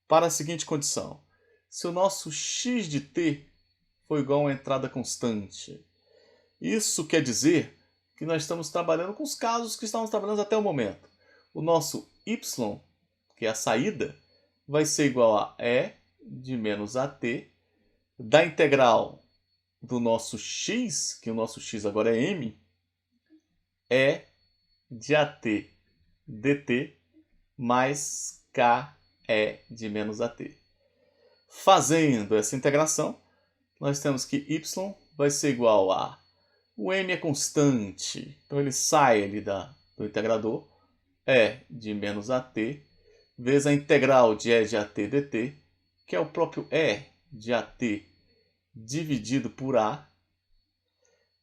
para a seguinte condição. Se o nosso x de t for igual a uma entrada constante, isso quer dizer que nós estamos trabalhando com os casos que estávamos trabalhando até o momento. O nosso y, que é a saída, vai ser igual a e de menos at da integral do nosso x, que o nosso x agora é m, e de at dt mais k e de menos at. Fazendo essa integração, nós temos que y vai ser igual a... O m é constante, então ele sai ali do integrador, e de menos at, vezes a integral de e de at dt, que é o próprio e de at dividido por a,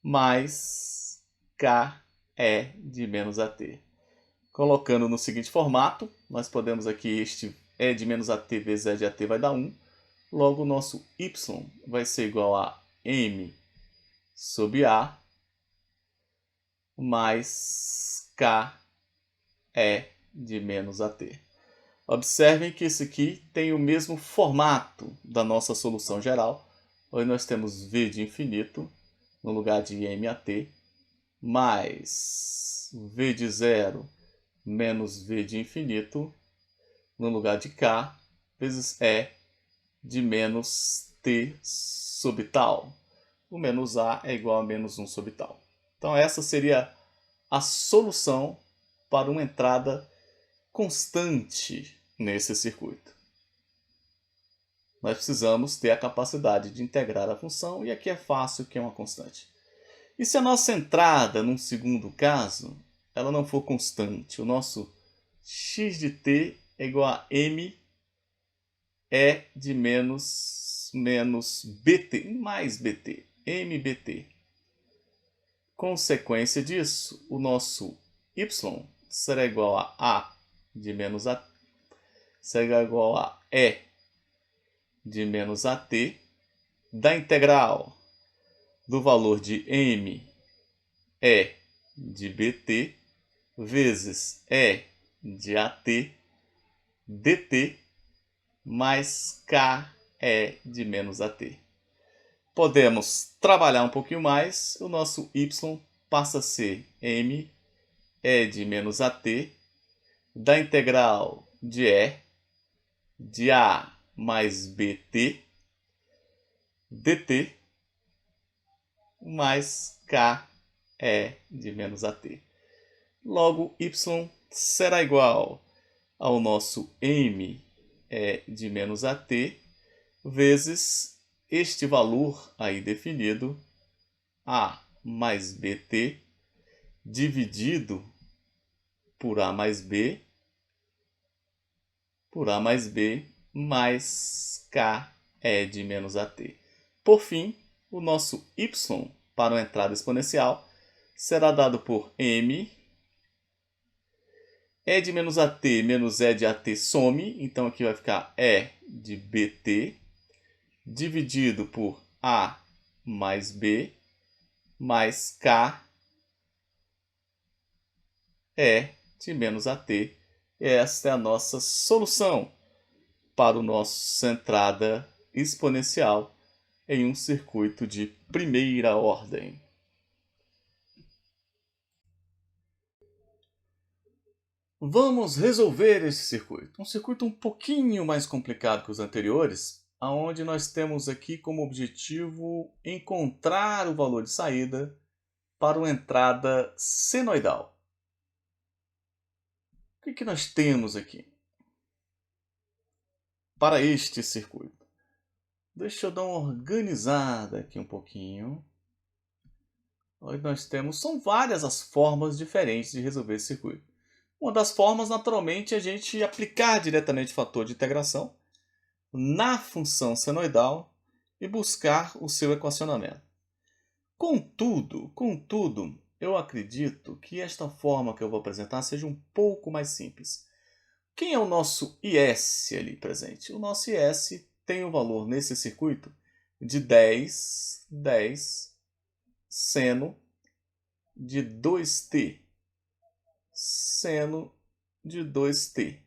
mais k e de menos at. Colocando no seguinte formato, nós podemos aqui, este e de menos at vezes e de at vai dar 1. Logo, o nosso y vai ser igual a m sobre a mais k e de menos at. Observem que isso aqui tem o mesmo formato da nossa solução geral, onde nós temos v de infinito no lugar de m/t, mais v de zero menos v de infinito no lugar de k, vezes e de menos t sobre tal. O menos a é igual a menos 1 sobre tal. Então essa seria a solução para uma entrada constante nesse circuito. Nós precisamos ter a capacidade de integrar a função, e aqui é fácil, que é uma constante. E se a nossa entrada, num segundo caso, ela não for constante, o nosso x de t é igual a m e de menos bt, mais bt, mbt. Consequência disso, o nosso y será igual a de menos a, será igual a e de menos at da integral do valor de m e de bt vezes e de at dt mais k e de menos at. Podemos trabalhar um pouquinho mais, o nosso y passa a ser m e de menos at da integral de e de a mais bt dt mais k e de menos at. Logo, y será igual ao nosso m e de menos at vezes este valor aí definido, a mais bt, dividido por a mais b, mais k e de menos at. Por fim, o nosso y para uma entrada exponencial será dado por m e de menos at menos e de at some, então aqui vai ficar e de bt dividido por a mais b mais k e de menos at. Esta é a nossa solução para a nossa entrada exponencial em um circuito de primeira ordem. Vamos resolver esse circuito. Um circuito um pouquinho mais complicado que os anteriores, onde nós temos aqui como objetivo encontrar o valor de saída para uma entrada senoidal. O que nós temos aqui para este circuito? Deixa eu dar uma organizada aqui um pouquinho. Nós temos, são várias as formas diferentes de resolver esse circuito. Uma das formas, naturalmente, é a gente aplicar diretamente o fator de integração na função senoidal e buscar o seu equacionamento. Contudo, eu acredito que esta forma que eu vou apresentar seja um pouco mais simples. Quem é o nosso IS ali presente? O nosso IS tem um valor nesse circuito de 10 seno de 2t. Seno de 2t.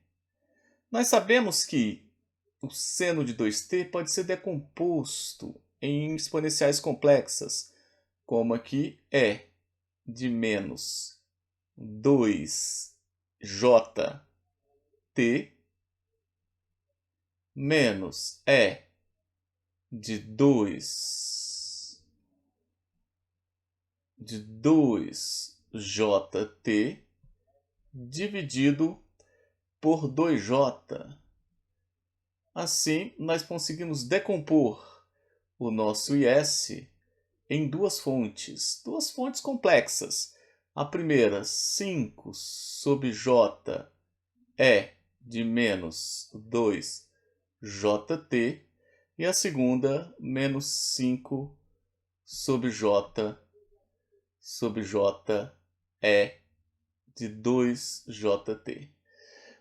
Nós sabemos que o seno de 2t pode ser decomposto em exponenciais complexas, como aqui é de menos 2jt menos e de 2jt dividido por 2j. Assim, nós conseguimos decompor o nosso IS em duas fontes complexas. A primeira, 5 sobre j é de menos 2jt, e a segunda, menos 5 sobre j é de 2jt.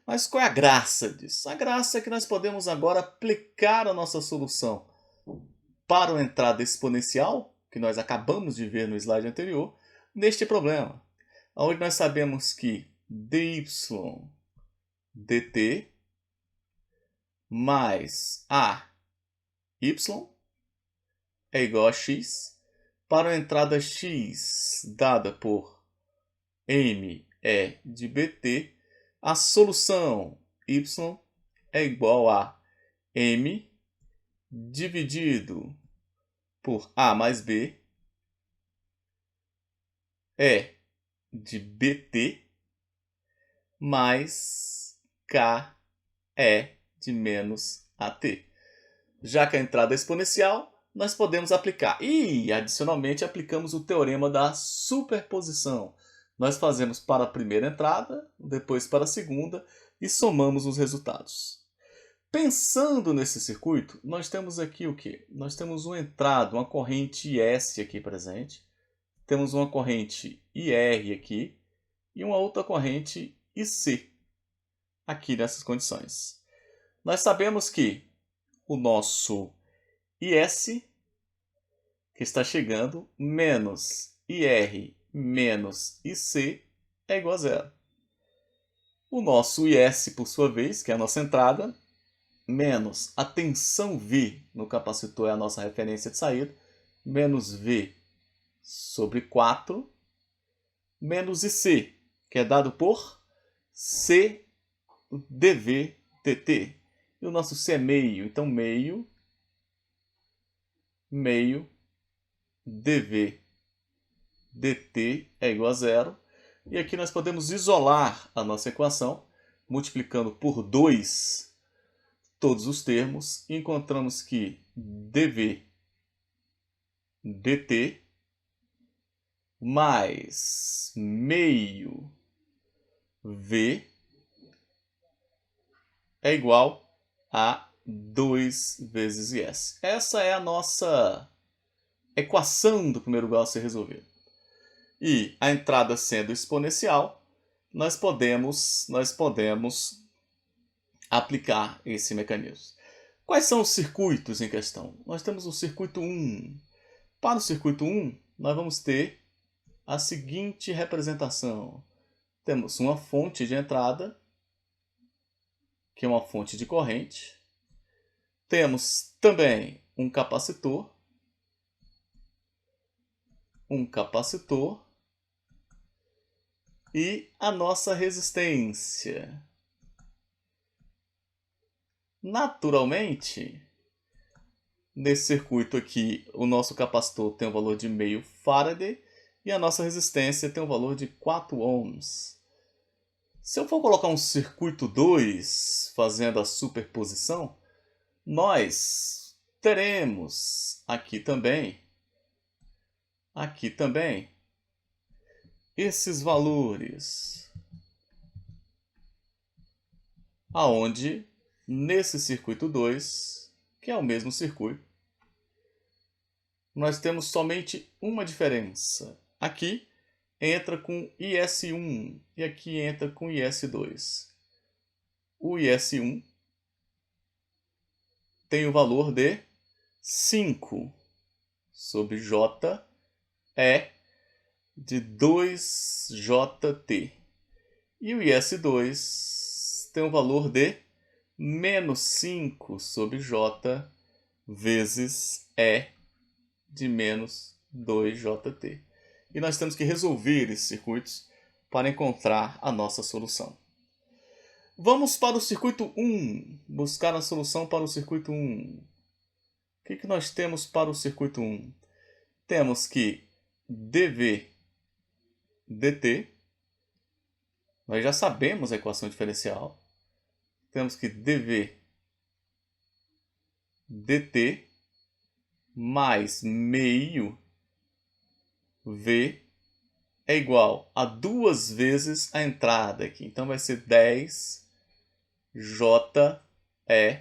Mas qual é a graça disso? A graça é que nós podemos agora aplicar a nossa solução para uma entrada exponencial, que nós acabamos de ver no slide anterior, neste problema, onde nós sabemos que dy dt mais a y é igual a x, para uma entrada x dada por m é de bt, a solução y é igual a m dividido por a mais b é de bt mais k é de menos at. Já que a entrada é exponencial, nós podemos aplicar. E, adicionalmente, aplicamos o teorema da superposição. Nós fazemos para a primeira entrada, depois para a segunda, e somamos os resultados. Pensando nesse circuito, nós temos aqui o quê? Nós temos uma entrada, uma corrente IS aqui presente. Temos uma corrente IR aqui e uma outra corrente IC aqui nessas condições. Nós sabemos que o nosso IS, que está chegando, menos IR menos IC é igual a zero. O nosso IS, por sua vez, que é a nossa entrada, menos a tensão V no capacitor é a nossa referência de saída, menos V sobre 4, menos IC, que é dado por C dV dt. E o nosso C é meio, então meio dV dt é igual a zero. E aqui nós podemos isolar a nossa equação, multiplicando por 2 todos os termos, e encontramos que dV dt mais meio V é igual a 2 vezes IS. Essa é a nossa equação do primeiro grau a ser resolvida. E a entrada sendo exponencial, nós podemos aplicar esse mecanismo. Quais são os circuitos em questão? Nós temos o circuito 1. Para o circuito 1, nós vamos ter a seguinte representação. Temos uma fonte de entrada, que é uma fonte de corrente. Temos também um capacitor e a nossa resistência. Naturalmente, nesse circuito aqui, o nosso capacitor tem um valor de meio Faraday e a nossa resistência tem um valor de 4 ohms. Se eu for colocar um circuito 2 fazendo a superposição, nós teremos aqui também esses valores, aonde nesse circuito 2, que é o mesmo circuito, nós temos somente uma diferença. Aqui entra com IS1 e aqui entra com IS2. O IS1 tem o valor de 5 sobre J é de 2JT. E o IS2 tem o valor de menos 5 sobre J vezes E de menos 2JT. E nós temos que resolver esses circuitos para encontrar a nossa solução. Vamos para o circuito 1, buscar a solução para o circuito 1. O que nós temos para o circuito 1? Temos que dV dt, nós já sabemos a equação diferencial. Temos que dV dt mais meio V é igual a 2 vezes a entrada aqui. Então vai ser 10 JE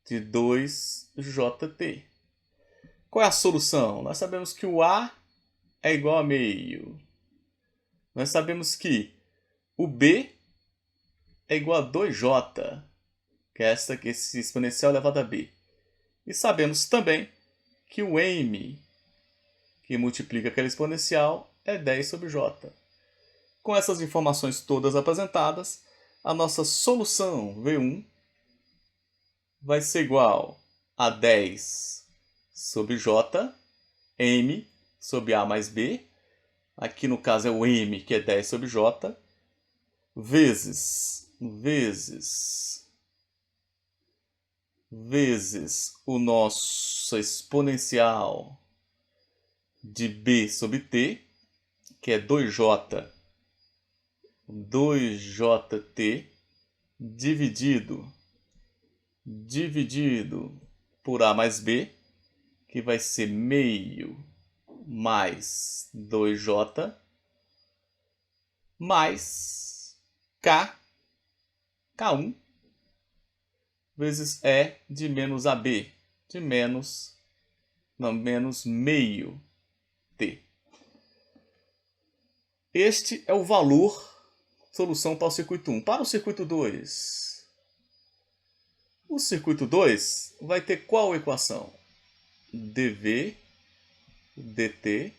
de 2JT. Qual é a solução? Nós sabemos que o A é igual a meio. Nós sabemos que o B é igual a 2J, que é esse exponencial elevado a B. E sabemos também que o M, que multiplica aquela exponencial, é 10 sobre J. Com essas informações todas apresentadas, a nossa solução V1 vai ser igual a 10 sobre J, M sobre A mais B, aqui no caso é o M, que é 10 sobre J, vezes o nosso exponencial de B sobre T, que é 2J t dividido por A mais B, que vai ser meio mais 2J, mais K1, vezes E de menos AB, de menos meio T. Este é o valor, solução para o circuito 1. Para o circuito 2, o circuito 2 vai ter qual equação? dV dt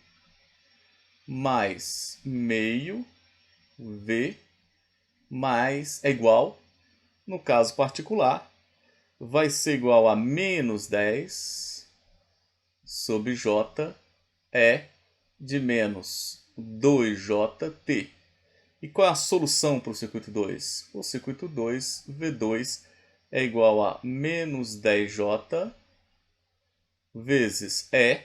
mais meio V mais é igual, no caso particular, vai ser igual a menos 10 sobre J é de menos 2JT. E qual é a solução para o circuito 2? O circuito 2, V2, é igual a menos 10J vezes E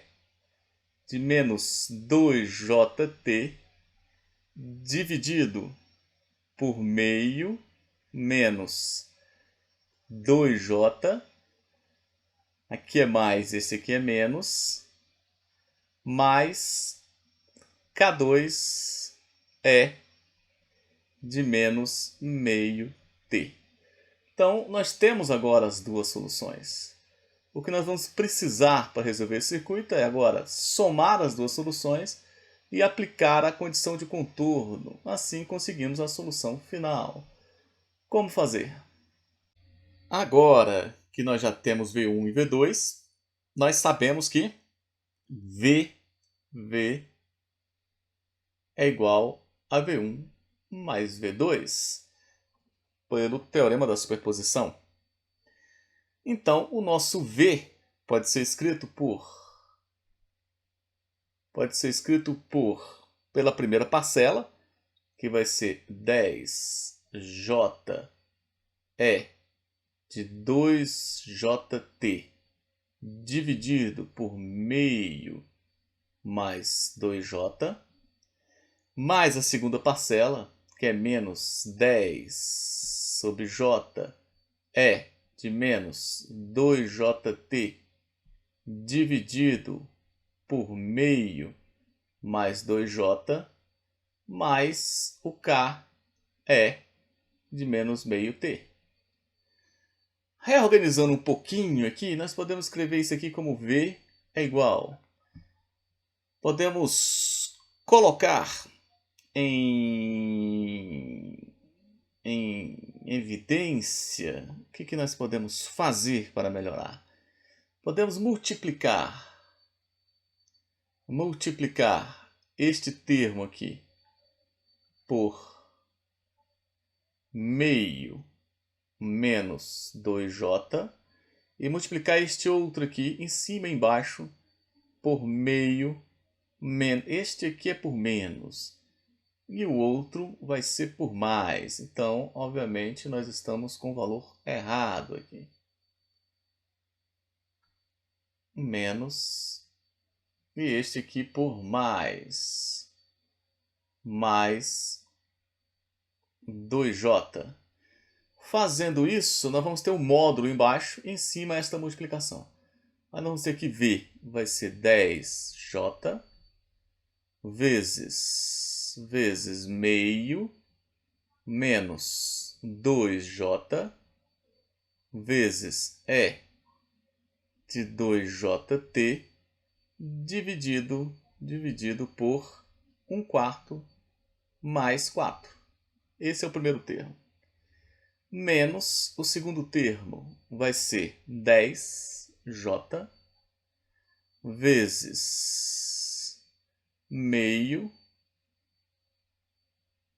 de menos 2JT dividido por meio menos 2J, aqui é mais, esse aqui é menos, mais K2 é de menos meio T. Então, nós temos agora as duas soluções. O que nós vamos precisar para resolver esse circuito é agora somar as duas soluções e aplicar a condição de contorno. Assim conseguimos a solução final. Como fazer? Agora que nós já temos V1 e V2, nós sabemos que V é igual a V1 mais V2, pelo teorema da superposição. Então, o nosso V pode ser escrito pela primeira parcela, que vai ser 10J de 2JT dividido por meio mais 2J, mais a segunda parcela, que é menos 10 sobre J, de menos 2JT dividido por meio mais 2J, mais o K de menos meio T. Reorganizando um pouquinho aqui, nós podemos escrever isso aqui como V é igual. Podemos colocar em evidência o que nós podemos fazer para melhorar. Podemos multiplicar este termo aqui por meio menos 2J e multiplicar este outro aqui em cima e embaixo por meio menos. Este aqui é por menos e o outro vai ser por mais. Então, obviamente, nós estamos com o valor errado aqui. Menos e este aqui por mais 2J. Fazendo isso, nós vamos ter um módulo embaixo e em cima esta multiplicação. Mas nós vamos ter que V vai ser 10J vezes meio menos 2J vezes E de 2JT dividido por 1/4 mais 4. Esse é o primeiro termo. Menos o segundo termo vai ser 10J vezes meio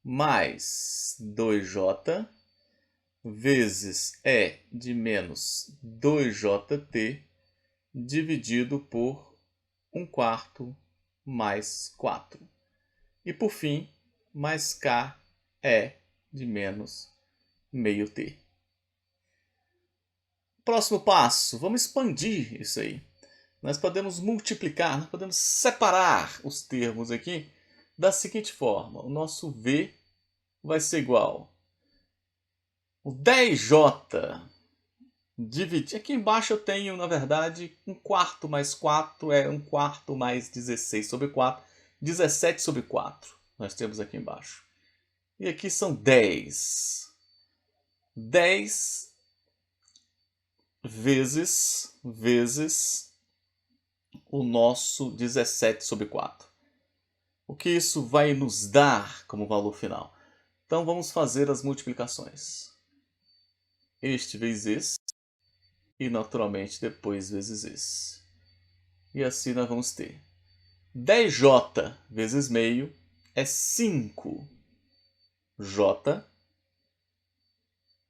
mais 2J vezes E de menos 2JT dividido por 1/4 mais 4. E por fim, mais K de menos meio T. Próximo passo, vamos expandir isso aí. Nós podemos multiplicar, nós podemos separar os termos aqui da seguinte forma. O nosso V vai ser igual o 10J dividido. Aqui embaixo eu tenho, na verdade, 1/4 mais 4 é 1/4 mais 16 sobre 4. 17 sobre 4 nós temos aqui embaixo. E aqui são 10. 10 vezes o nosso 17 sobre 4. O que isso vai nos dar como valor final? Então vamos fazer as multiplicações. Este vezes esse e naturalmente depois vezes esse. E assim nós vamos ter 10J vezes meio é 5J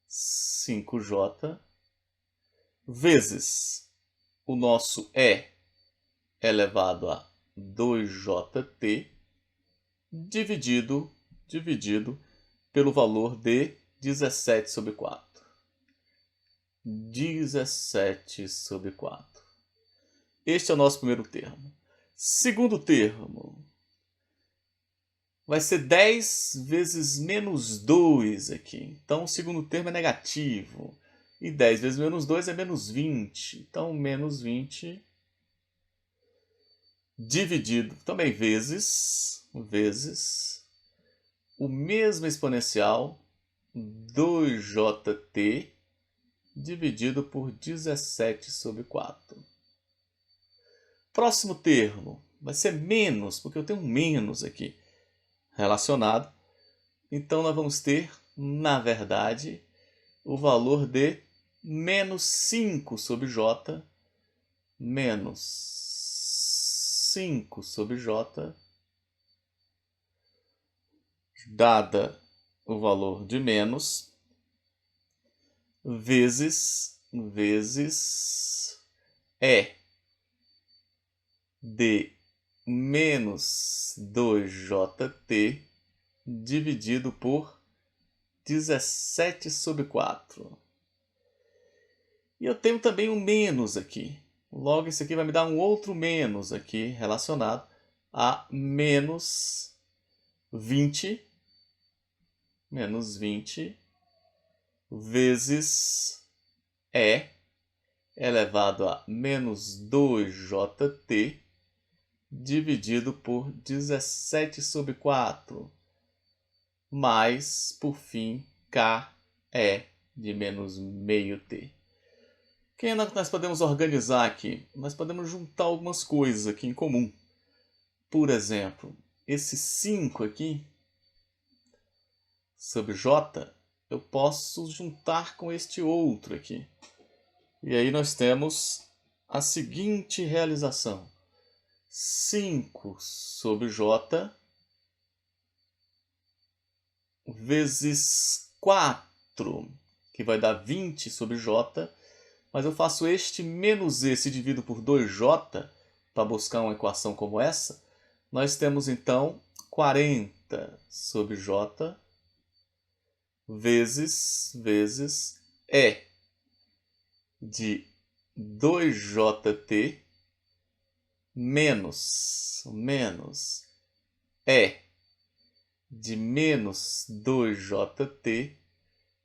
5J vezes o nosso E elevado a 2JT dividido pelo valor de 17 sobre 4. 17 sobre 4. Este é o nosso primeiro termo. Segundo termo vai ser 10 vezes menos 2 aqui. Então, o segundo termo é negativo. E 10 vezes menos 2 é menos 20. Então, menos 20 dividido também vezes o mesmo exponencial 2JT dividido por 17 sobre 4. Próximo termo vai ser menos, porque eu tenho um menos aqui relacionado. Então, nós vamos ter, na verdade, o valor de menos 5 sobre J, menos 5 sobre J, dada o valor de menos, vezes E de menos 2JT dividido por 17 sobre 4. E eu tenho também um menos aqui. Logo, isso aqui vai me dar um outro menos aqui, relacionado a menos 20 vezes E elevado a menos 2jt dividido por 17 sobre 4, mais, por fim, KE de menos meio t. O que ainda nós podemos organizar aqui? Nós podemos juntar algumas coisas aqui em comum. Por exemplo, esse 5 aqui, sobre j, eu posso juntar com este outro aqui. E aí nós temos a seguinte realização. 5 sobre j vezes 4, que vai dar 20 sobre j, mas eu faço este menos esse dividido por 2j para buscar uma equação como essa. Nós temos então 40 sobre j vezes E de 2jt menos E de menos 2jt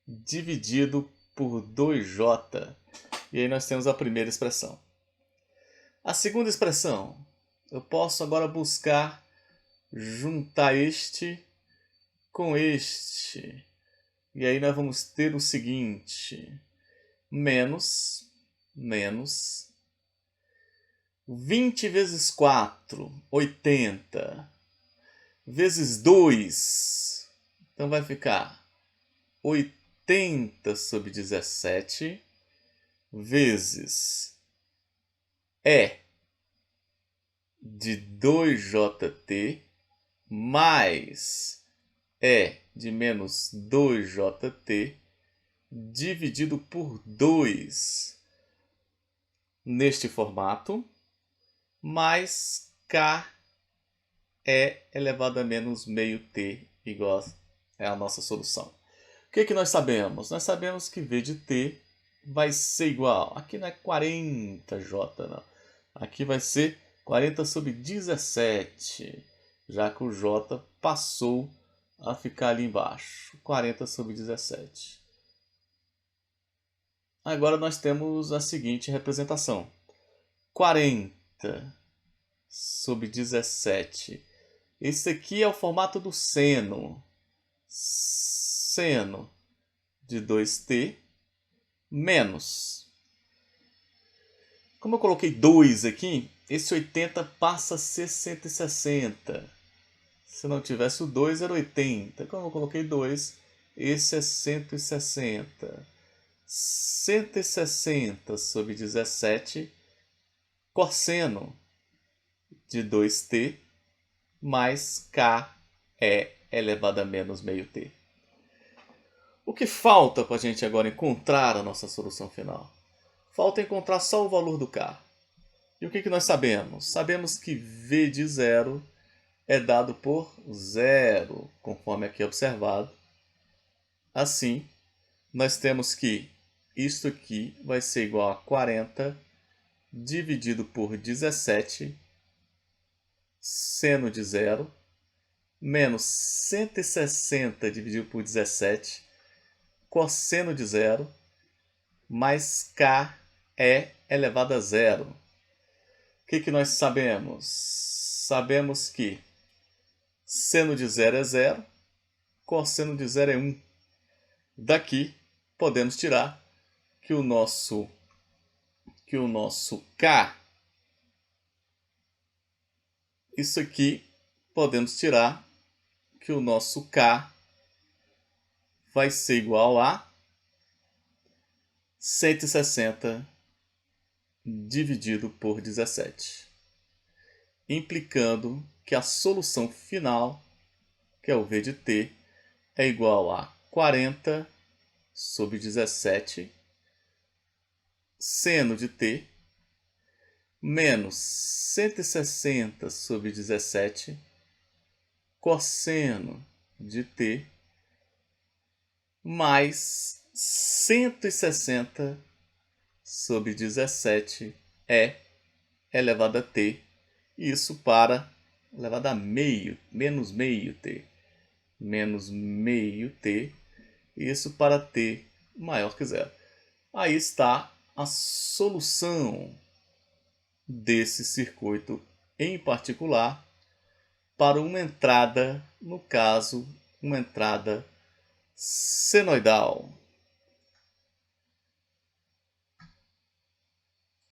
dividido por 2j. E aí nós temos a primeira expressão. A segunda expressão, eu posso agora buscar juntar este com este. E aí nós vamos ter o seguinte, menos 20 vezes 4, 80, vezes 2, então vai ficar 80 sobre 17, vezes E de 2jt, mais E de menos 2jt, dividido por 2, neste formato, mais K E elevado a menos meio t igual é a nossa solução. O que nós sabemos? Nós sabemos que V de t vai ser igual, aqui não é 40j não, aqui vai ser 40 sobre 17, já que o j passou a ficar ali embaixo, 40 sobre 17. Agora nós temos a seguinte representação, 40 sobre 17. Esse aqui é o formato do seno. Seno de 2t menos. Como eu coloquei 2 aqui, esse 80 passa a ser 160. Se não tivesse o 2, era 80. Como eu coloquei 2, esse é 160. 160 sobre 17 cosseno de 2t mais k é elevado a menos meio t. O que falta para a gente agora encontrar a nossa solução final? Falta encontrar só o valor do k. E o que nós sabemos? Sabemos que v de 0 é dado por 0, conforme aqui é observado. Assim, nós temos que isto aqui vai ser igual a 40 dividido por 17, seno de 0, menos 160 dividido por 17, cosseno de 0, mais k é elevado a 0. O que nós sabemos? Sabemos que seno de 0 é 0, cosseno de 0 é 1. Daqui podemos tirar que o nosso k, isso aqui podemos tirar que o nosso k vai ser igual a 160 dividido por 17, implicando que a solução final, que é o v de t, é igual a 40 sobre 17 seno de t menos 160 sobre 17 cosseno de t mais 160 sobre 17 e elevado a t. Isso para elevado a meio, menos meio t. Menos meio t. Isso para t maior que zero. Aí está a solução desse circuito em particular para uma entrada, no caso, uma entrada senoidal.